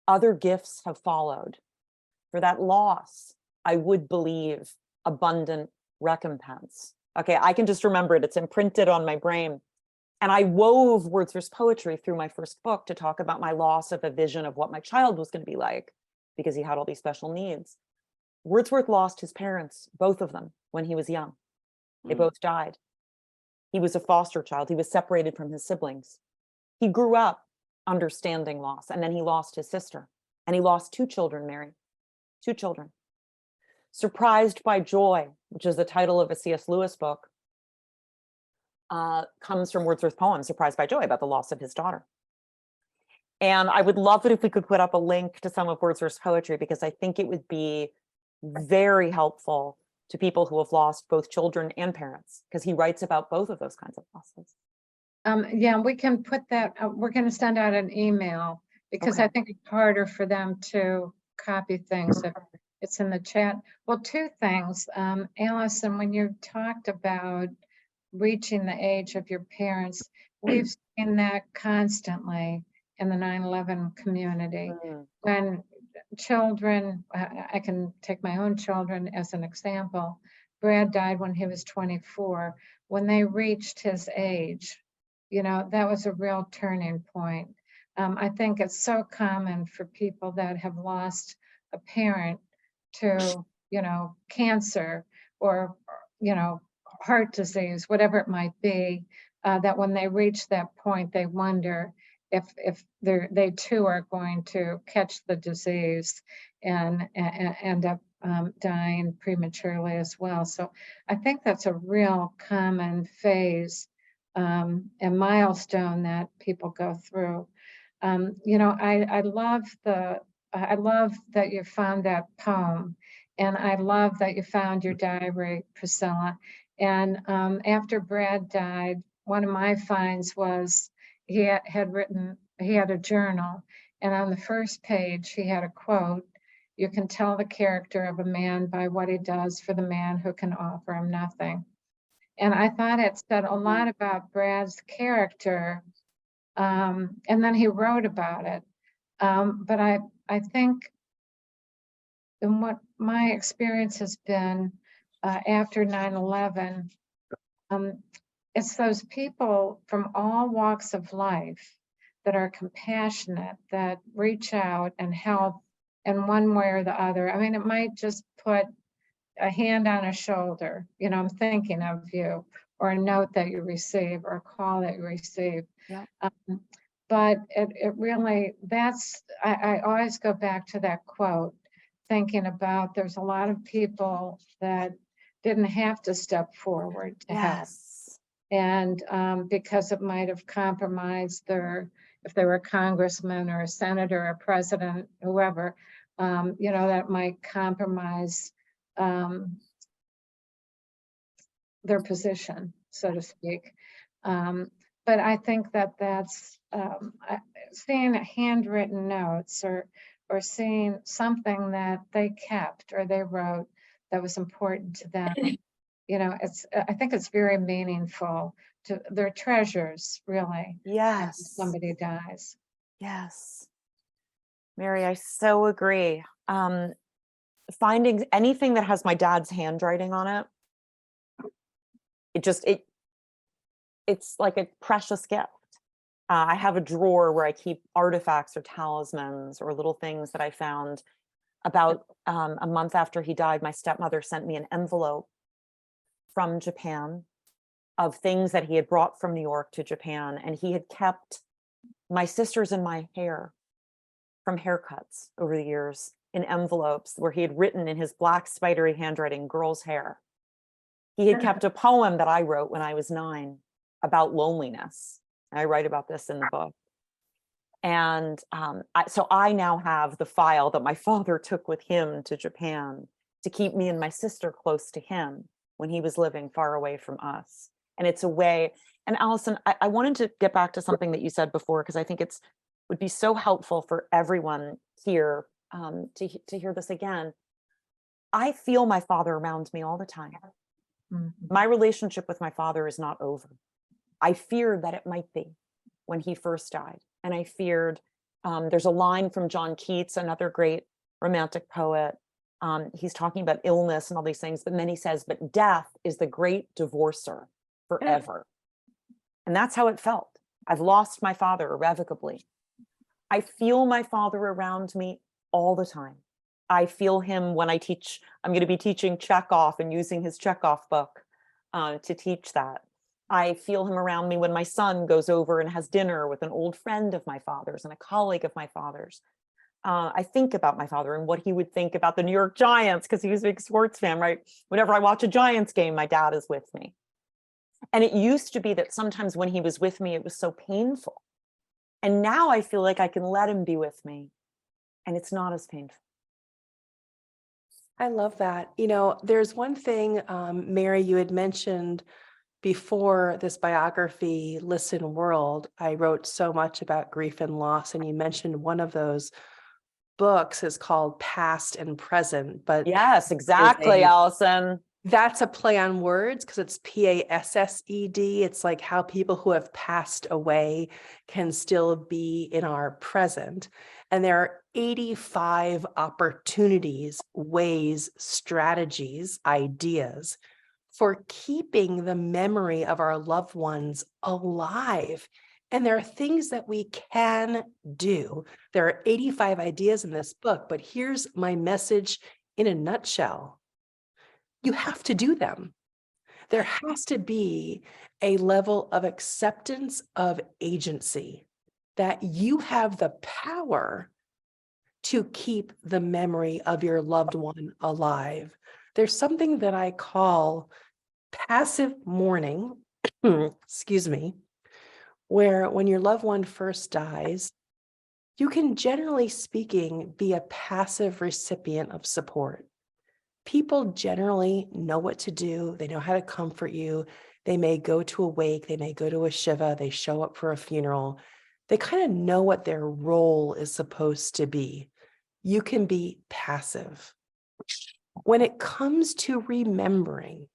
Other gifts have followed. For that loss, I would believe abundant recompense. Okay, I can just remember it. It's imprinted on my brain. And I wove Wordsworth's poetry through my first book to talk about my loss of a vision of what my child was going to be like, because he had all these special needs. Wordsworth lost his parents, both of them, when he was young. They both died. He was a foster child. He was separated from his siblings. He grew up understanding loss, and then he lost his sister. And he lost two children, Mary. Two children. Surprised by Joy, which is the title of a C.S. Lewis book, comes from Wordsworth's poem, Surprised by Joy, about the loss of his daughter. And I would love it if we could put up a link to some of Wordsworth's poetry, because I think it would be very helpful to people who have lost both children and parents, because he writes about both of those kinds of losses. Yeah, we can put that, we're going to send out an email, because I think it's harder for them to copy things if it's in the chat. Well, two things. Allison, when you talked about reaching the age of your parents, we've seen that constantly in the 9/11 community. When children, I can take my own children as an example. Brad died when he was 24. When they reached his age, that was a real turning point. I think it's so common for people that have lost a parent to, cancer or, heart disease, whatever it might be, that when they reach that point, they wonder if they too are going to catch the disease and end up dying prematurely as well. So I think that's a real common phase and milestone that people go through. I love that you found that poem, and I love that you found your diary, Priscilla. And after Brad died, one of my finds was he had a journal, and on the first page he had a quote: "You can tell the character of a man by what he does for the man who can offer him nothing." And I thought it said a lot about Brad's character. And then he wrote about it. But I think, and what my experience has been after 9/11, it's those people from all walks of life that are compassionate, that reach out and help in one way or the other. I mean, it might just put a hand on a shoulder, I'm thinking of you, or a note that you receive, or a call that you receive. Yeah. But it really, I always go back to that quote, thinking about there's a lot of people that didn't have to step forward to help. Yes. And because it might have compromised if they were a congressman or a senator or a president, whoever, that might compromise their position, so to speak. But I think that's seeing handwritten notes or seeing something that they kept or they wrote that was important to them. I think it's very meaningful. They're treasures, really. Yes. Somebody dies. Yes. Mary, I so agree. Finding anything that has my dad's handwriting on it, it's like a precious gift. I have a drawer where I keep artifacts or talismans or little things that I found. About a month after he died, my stepmother sent me an envelope from Japan of things that he had brought from New York to Japan, and he had kept my sister's and my hair from haircuts over the years in envelopes where he had written in his black spidery handwriting, "Girl's hair." He had kept a poem that I wrote when I was 9 about loneliness. I write about this in the book. And so I now have the file that my father took with him to Japan to keep me and my sister close to him when he was living far away from us. And it's a way, and Allison, I wanted to get back to something that you said before, because I think would be so helpful for everyone here to hear this again. I feel my father around me all the time. Mm-hmm. My relationship with my father is not over. I feared that it might be when he first died. And I feared, there's a line from John Keats, another great romantic poet. He's talking about illness and all these things, but then he says, but death is the great divorcer forever. And that's how it felt. I've lost my father irrevocably. I feel my father around me all the time. I feel him when I teach. I'm going to be teaching Chekhov and using his Chekhov book to teach that. I feel him around me when my son goes over and has dinner with an old friend of my father's and a colleague of my father's. I think about my father and what he would think about the New York Giants, because he was a big sports fan, right? Whenever I watch a Giants game, my dad is with me. And it used to be that sometimes when he was with me, it was so painful. And now I feel like I can let him be with me, and it's not as painful. I love that. There's one thing, Mary, you had mentioned before this biography, Listen World. I wrote so much about grief and loss, and you mentioned one of those books is called Past and Present. But yes, exactly, Allison. That's a play on words because it's PASSED. It's like how people who have passed away can still be in our present. And there are 85 opportunities, ways, strategies, ideas for keeping the memory of our loved ones alive. And there are things that we can do. There are 85 ideas in this book, but here's my message in a nutshell. You have to do them. there has to be a level of acceptance of agency that you have the power to keep the memory of your loved one alive. There's something that I call passive mourning, excuse me, where when your loved one first dies, you can, generally speaking, be a passive recipient of support. People generally know what to do. They know how to comfort you. They may go to a wake. They may go to a shiva. They show up for a funeral. They kind of know what their role is supposed to be. You can be passive. When it comes to remembering,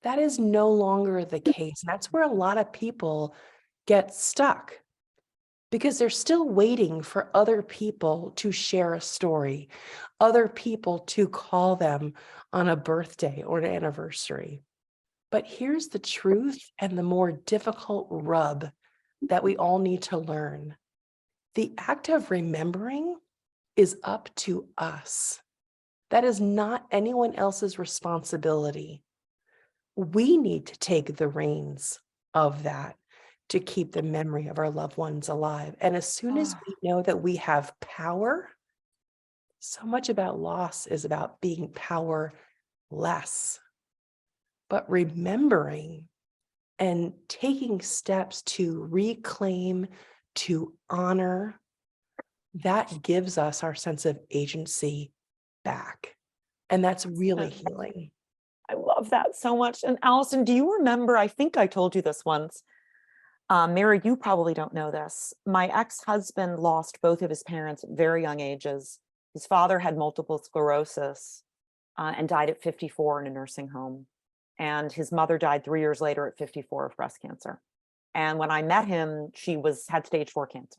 that is no longer the case. That's where a lot of people get stuck, because they're still waiting for other people to share a story, other people to call them on a birthday or an anniversary. But here's the truth and the more difficult rub that we all need to learn. The act of remembering is up to us. That is not anyone else's responsibility. We need to take the reins of that to keep the memory of our loved ones alive. And as soon as we know that we have power, so much about loss is about being powerless. But remembering and taking steps to reclaim, to honor, that gives us our sense of agency back. And that's really healing. I love that so much. And Allison, do you remember, I think I told you this once, Mary, you probably don't know this. My ex-husband lost both of his parents at very young ages. His father had multiple sclerosis and died at 54 in a nursing home. And his mother died 3 years later at 54 of breast cancer. And when I met him, she had stage 4 cancer.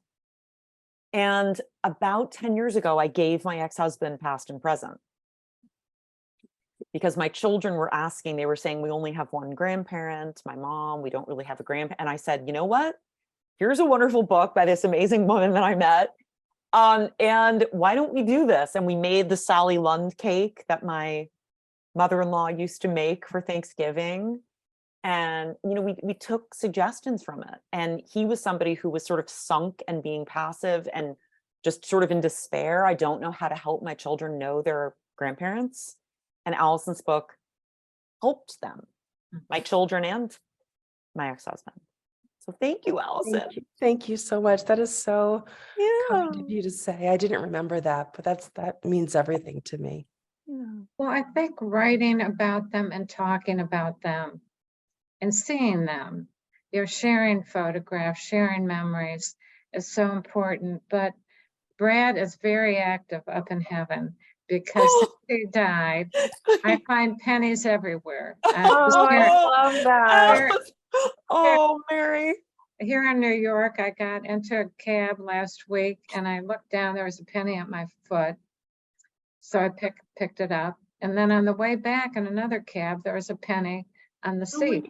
And about 10 years ago, I gave my ex-husband past and present, because my children were asking, they were saying, we only have one grandparent, my mom, we don't really have a grandparent. And I said, you know what? Here's a wonderful book by this amazing woman that I met. And why don't we do this? And we made the Sally Lund cake that my mother-in-law used to make for Thanksgiving. And, you know, we took suggestions from it. And he was somebody who was sort of sunk and being passive and just sort of in despair. I don't know how to help my children know their grandparents. And Allison's book helped them, my children and my ex-husband. So thank you, Allison. Thank you so much. That is so kind Yeah. of you to say. I didn't remember that, but that means everything to me. Yeah. Well, I think writing about them and talking about them and seeing them, sharing photographs, sharing memories is so important. But Brad is very active up in heaven, because since he died, I find pennies everywhere. Love that. Oh, Mary. Here in New York, I got into a cab last week and I looked down, there was a penny at my foot. So I picked it up. And then on the way back in another cab, there was a penny on the seat.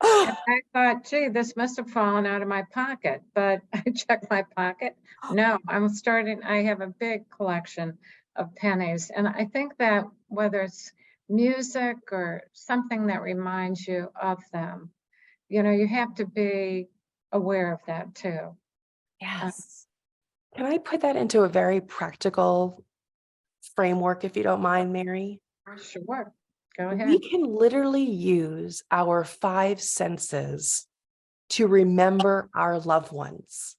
And I thought, gee, this must have fallen out of my pocket. But I checked my pocket. No, I have a big collection of pennies. And I think that whether it's music or something that reminds you of them, you have to be aware of that too. Yes. Can I put that into a very practical framework, if you don't mind, Mary? Sure, go ahead. We can literally use our 5 senses to remember our loved ones.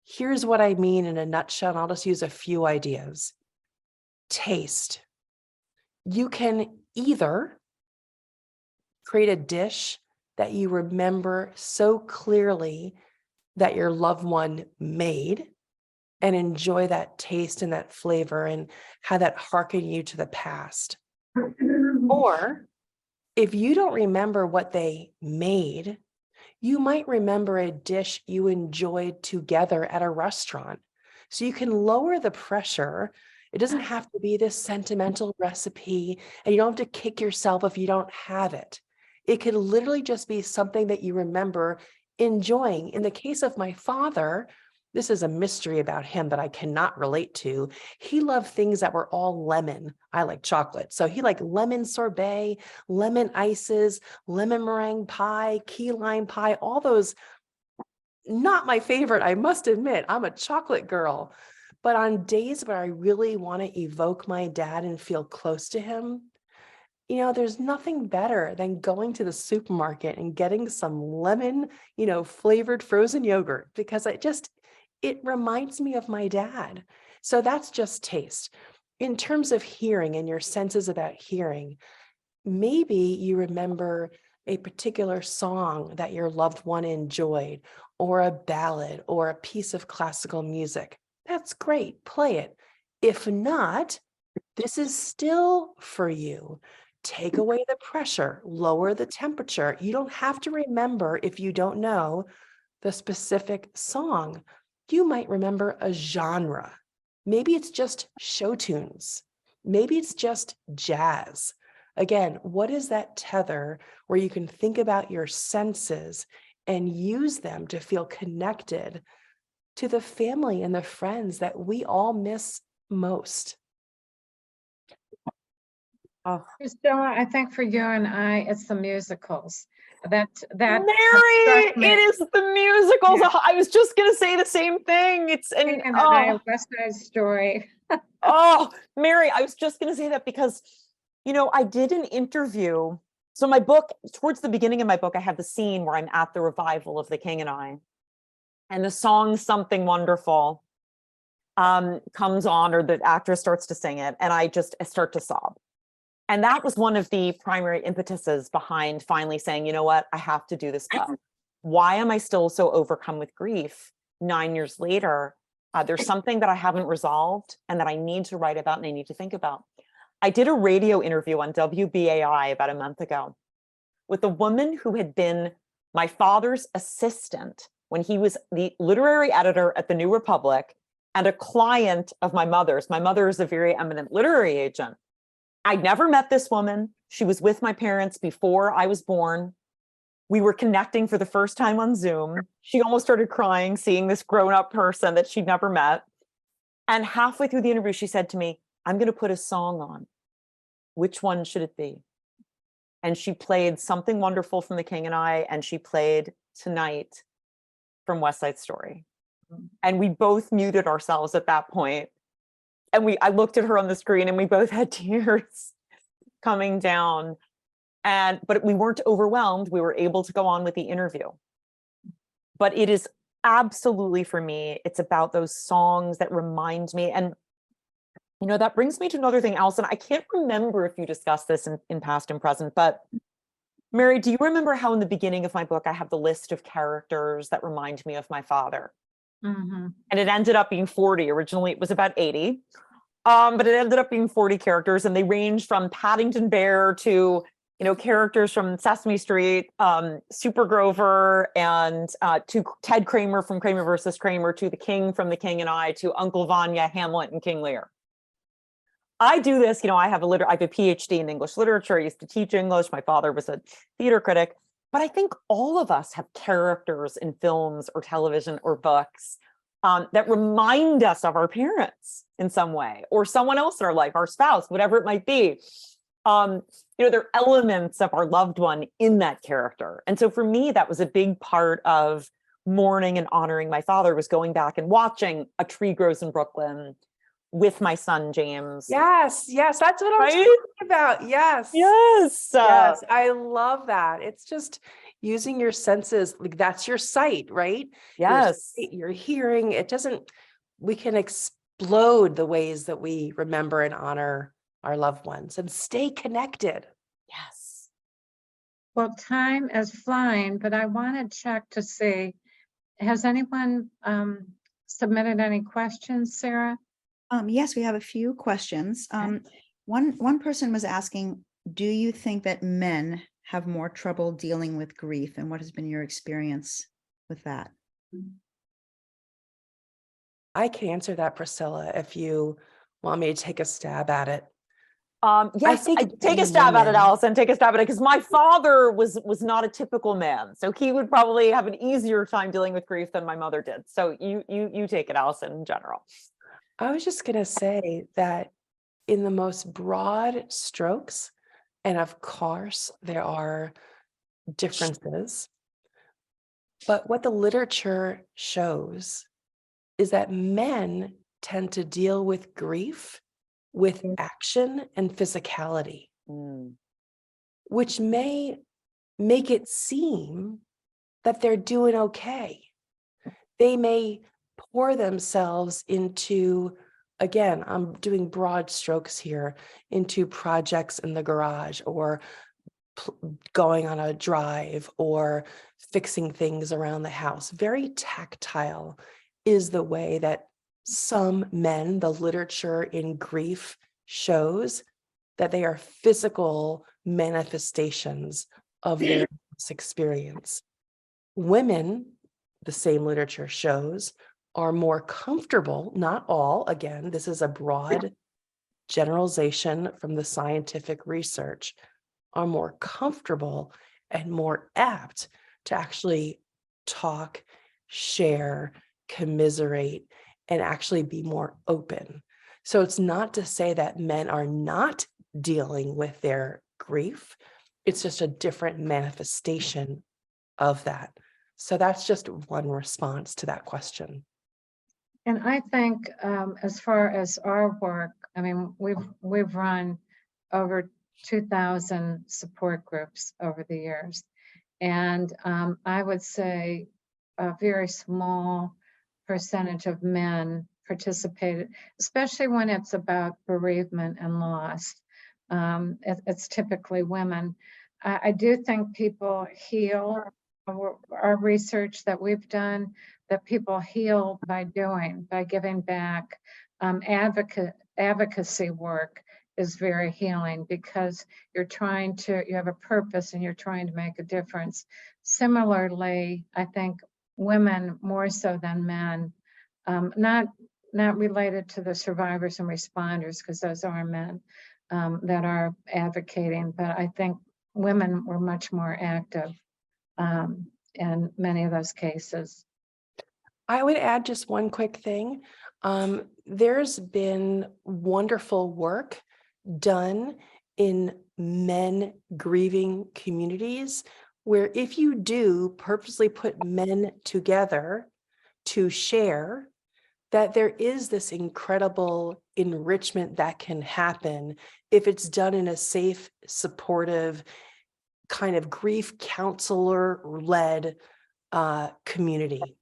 Here's what I mean in a nutshell, and I'll just use a few ideas. Taste. You can either create a dish that you remember so clearly that your loved one made and enjoy that taste and that flavor and how that harken you to the past. Or if you don't remember what they made, you might remember a dish you enjoyed together at a restaurant. So you can lower the pressure. It doesn't have to be this sentimental recipe, and you don't have to kick yourself if you don't have it. It could literally just be something that you remember enjoying. In the case of my father, this is a mystery about him that I cannot relate to. He loved things that were all lemon. I like chocolate. So he liked lemon sorbet, lemon ices, lemon meringue pie, key lime pie, all those. Not my favorite, I must admit. I'm a chocolate girl. But on days where I really want to evoke my dad and feel close to him, there's nothing better than going to the supermarket and getting some lemon, flavored frozen yogurt, because it reminds me of my dad. So that's just taste. In terms of hearing and your senses about hearing, maybe you remember a particular song that your loved one enjoyed, or a ballad, or a piece of classical music. That's great, play it. If not, this is still for you. Take away the pressure, lower the temperature. You don't have to remember, if you don't know the specific song. You might remember a genre. Maybe it's just show tunes. Maybe it's just jazz. Again, what is that tether where you can think about your senses and use them to feel connected to the family and the friends that we all miss most? Oh, Priscilla, I think for you and I, it's the musicals. That Mary, struck me. it is the musicals. Yeah. I was just gonna say the same thing. And I, West Side Story. Oh, Mary, I was just gonna say that because, I did an interview. So my book, towards the beginning of my book, I have the scene where I'm at the revival of The King and I, and the song "Something Wonderful" comes on, or the actress starts to sing it, and I start to sob. And that was one of the primary impetuses behind finally saying, you know what, I have to do this book. Why am I still so overcome with grief 9 years later? There's something that I haven't resolved and that I need to write about and I need to think about. I did a radio interview on WBAI about a month ago with a woman who had been my father's assistant when he was the literary editor at the New Republic and a client of my mother's. My mother is a very eminent literary agent. I'd never met this woman. She was with my parents before I was born. We were connecting for the first time on Zoom. She almost started crying seeing this grown-up person that she'd never met. And halfway through the interview, she said to me, I'm going to put a song on. Which one should it be? And she played Something Wonderful from The King and I, and she played Tonight from West Side Story. And we both muted ourselves at that point. And I looked at her on the screen and we both had tears coming down. But we weren't overwhelmed. We were able to go on with the interview. But it is absolutely, for me, it's about those songs that remind me. And, that brings me to another thing, Allison. I can't remember if you discussed this in past and present, but Mary, do you remember how in the beginning of my book, I have the list of characters that remind me of my father? Mm-hmm. And it ended up being 40. Originally, it was about 80. But it ended up being 40 characters, and they range from Paddington Bear to, characters from Sesame Street, Super Grover, and to Ted Kramer from Kramer versus Kramer, to the King from The King and I, to Uncle Vanya, Hamlet, and King Lear. I do this, I have a PhD in English literature. I used to teach English. My father was a theater critic. But I think all of us have characters in films or television or books that remind us of our parents in some way, or someone else in our life, our spouse, whatever it might be. There are elements of our loved one in that character. And so for me, that was a big part of mourning and honoring my father, was going back and watching A Tree Grows in Brooklyn with my son, James. Yes, that's what I'm talking about. Yes. Yes. Yes, I love that. It's just using your senses, like that's your sight, right? Yes. Your hearing. We can explode the ways that we remember and honor our loved ones and stay connected. Yes. Well, time is flying, but I want to check to see, has anyone submitted any questions, Sarah? Yes, we have a few questions. One person was asking, do you think that men have more trouble dealing with grief, and what has been your experience with that? I can answer that, Priscilla, if you want me to take a stab at it. Yes, think take a it's stab at it, women. Allison. Take a stab at it, because my father was not a typical man, so he would probably have an easier time dealing with grief than my mother did. So you take it, Allison, in general. I was just going to say that in the most broad strokes, and of course there are differences, but what the literature shows is that men tend to deal with grief with action and physicality, which may make it seem that they're doing okay. They may pour themselves into, again, I'm doing broad strokes here, into projects in the garage, or going on a drive, or fixing things around the house. Very tactile is the way that some men, the literature in grief shows that they are physical manifestations of their experience. Women, the same literature shows, are more comfortable, not all, again, this is a broad generalization from the scientific research, are more comfortable and more apt to actually talk, share, commiserate, and actually be more open. So it's not to say that men are not dealing with their grief. It's just a different manifestation of that. So that's just one response to that question. And I think as far as our work, I mean, we've run over 2,000 support groups over the years. And I would say a very small percentage of men participated, especially when it's about bereavement and loss. It's typically women. I do think people heal. Our research that we've done, that people heal by giving back. Advocacy work is very healing, because you have a purpose and you're trying to make a difference. Similarly, I think women more so than men, not related to the survivors and responders, because those are men that are advocating, but I think women were much more active in many of those cases. I would add just one quick thing. There's been wonderful work done in men grieving communities, where if you do purposely put men together to share, that there is this incredible enrichment that can happen if it's done in a safe, supportive, kind of grief counselor-led community,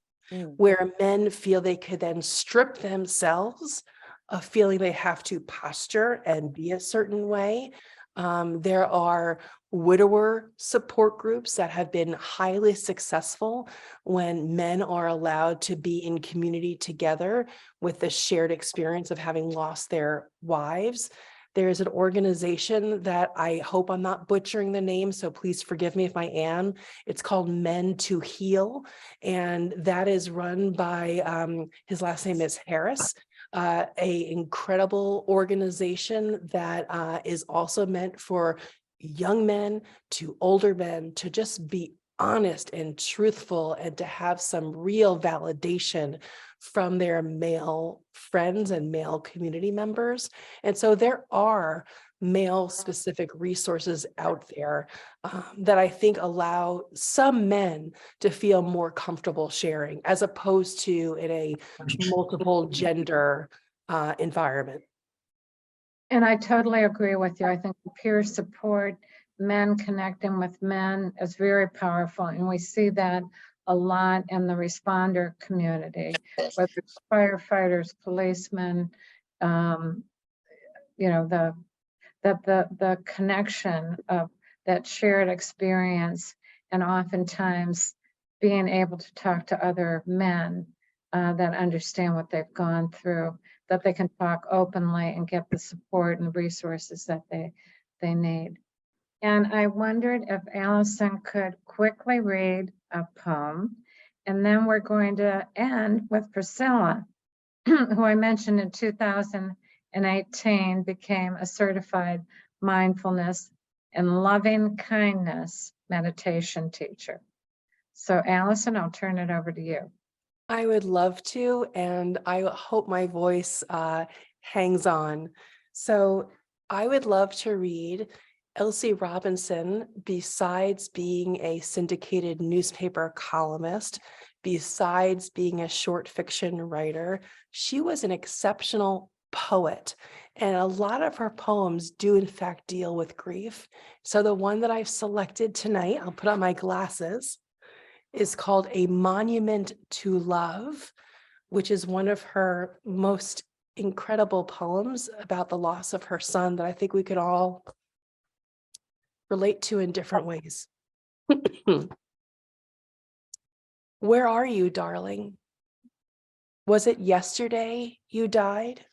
where men feel they could then strip themselves of feeling they have to posture and be a certain way. There are widower support groups that have been highly successful when men are allowed to be in community together with the shared experience of having lost their wives. There's an organization that I hope I'm not butchering the name, so please forgive me if I am. It's called Men to Heal, and that is run by, his last name is Harris, an incredible organization that is also meant for young men to older men to just be honest and truthful, and to have some real validation from their male friends and male community members. And so there are male specific resources out there that I think allow some men to feel more comfortable sharing, as opposed to in a multiple gender environment. And I totally agree with you. I think peer support, men connecting with men, is very powerful. And we see that a lot in the responder community, whether it's firefighters, policemen, you know, the connection of that shared experience, and oftentimes being able to talk to other men that understand what they've gone through, that they can talk openly and get the support and resources that they need. And I wondered if Allison could quickly read a poem, and then we're going to end with Priscilla, who I mentioned in 2018 and 18 became a certified mindfulness and loving kindness meditation teacher. So Allison, I'll turn it over to you. I would love to, and I hope my voice hangs on. So I would love to read Elsie Robinson. Besides being a syndicated newspaper columnist, besides being a short fiction writer, she was an exceptional poet. And a lot of her poems do in fact deal with grief. So the one that I've selected tonight, I'll put on my glasses, is called A Monument to Love, which is one of her most incredible poems about the loss of her son that I think we could all relate to in different ways. Where are you, darling? Was it yesterday you died?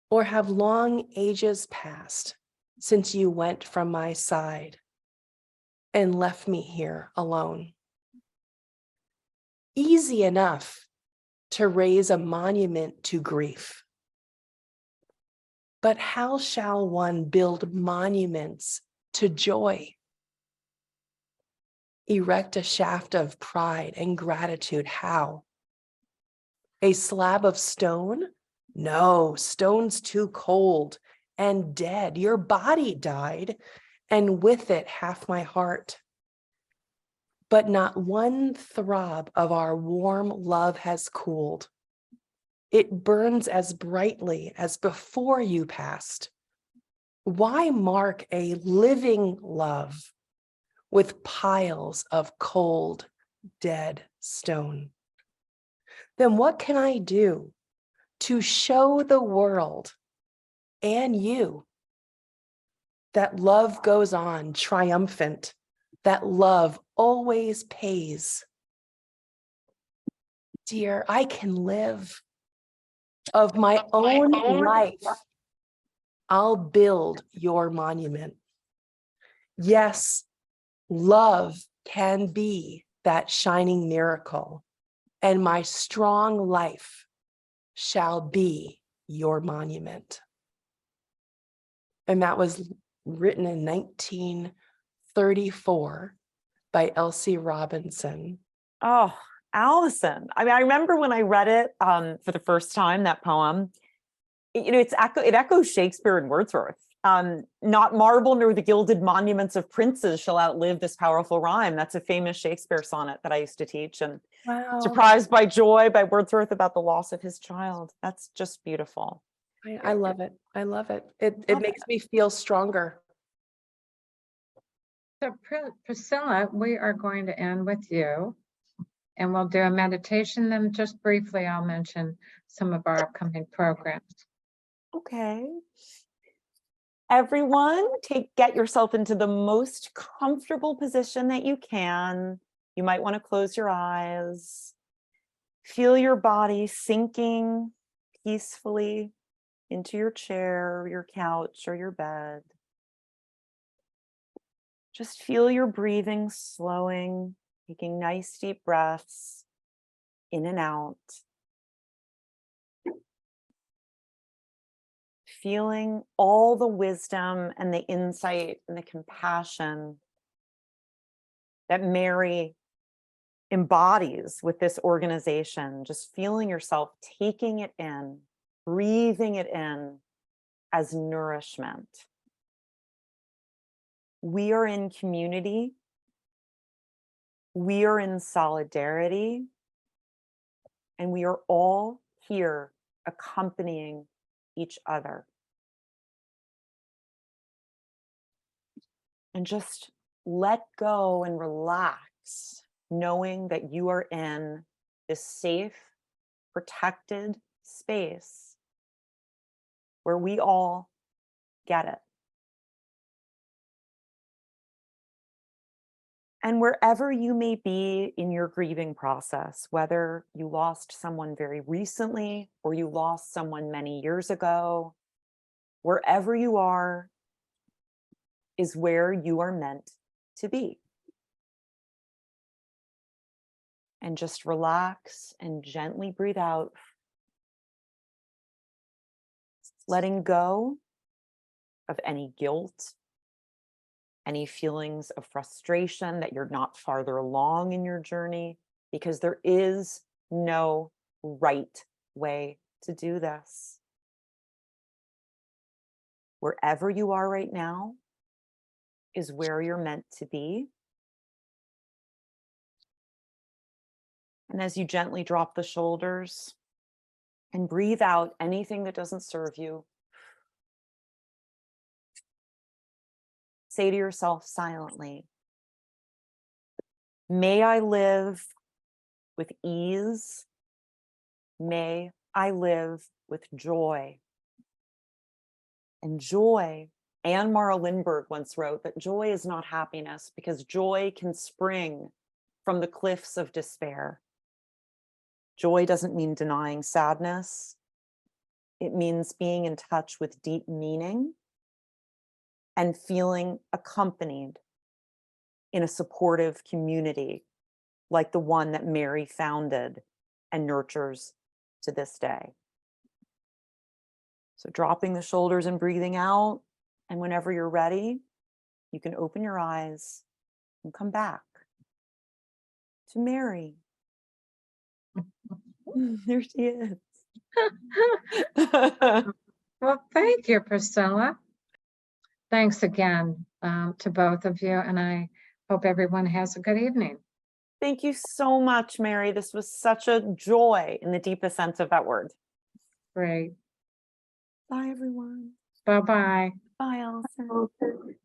Or have long ages passed since you went from my side and left me here alone? Easy enough to raise a monument to grief. But how shall one build monuments to joy? Erect a shaft of pride and gratitude, how? A slab of stone? No, stone's too cold and dead. Your body died, and with it half my heart. But not one throb of our warm love has cooled. It burns as brightly as before you passed. Why mark a living love with piles of cold, dead stone? Then what can I do to show the world and you that love goes on triumphant, that love always pays? Dear, I can live. Of my own life, I'll build your monument. Yes, love can be that shining miracle, and my strong life shall be your monument. And that was written in 1934 by Elsie Robinson. Oh, Allison. I mean, I remember when I read it for the first time, that poem, it echoes Shakespeare and Wordsworth. Not marble nor the gilded monuments of princes shall outlive this powerful rhyme. That's a famous Shakespeare sonnet that I used to teach. And Wow. Surprised by Joy by Wordsworth about the loss of his child. That's just beautiful. I love it. I love it. It makes me feel stronger. So Priscilla, we are going to end with you, and we'll do a meditation. Then just briefly, I'll mention some of our upcoming programs. Okay. Everyone, get yourself into the most comfortable position that you can. You might want to close your eyes. Feel your body sinking peacefully into your chair, your couch, or your bed. Just feel your breathing slowing, taking nice deep breaths in and out. Feeling all the wisdom and the insight and the compassion that Mary embodies with this organization. Just feeling yourself taking it in, breathing it in as nourishment. We are in community. We are in solidarity. And we are all here accompanying each other. And just let go and relax, knowing that you are in this safe, protected space where we all get it. And wherever you may be in your grieving process, whether you lost someone very recently or you lost someone many years ago, wherever you are is where you are meant to be. And just relax and gently breathe out. letting go of any guilt, any feelings of frustration that you're not farther along in your journey, because there is no right way to do this. Wherever you are right now is where you're meant to be. And as you gently drop the shoulders and breathe out anything that doesn't serve you, say to yourself silently, may I live with ease. May I live with joy. And joy, Anne Mara Lindbergh once wrote that joy is not happiness because joy can spring from the cliffs of despair. Joy doesn't mean denying sadness. It means being in touch with deep meaning and feeling accompanied in a supportive community like the one that Mary founded and nurtures to this day. So dropping the shoulders and breathing out. And whenever you're ready, you can open your eyes and come back to Mary. There she is. Well, thank you, Priscilla. Thanks again to both of you, and I hope everyone has a good evening. Thank you so much, Mary. This was such a joy in the deepest sense of that word. Great. Bye, everyone. Bye-bye. Bye, Allison.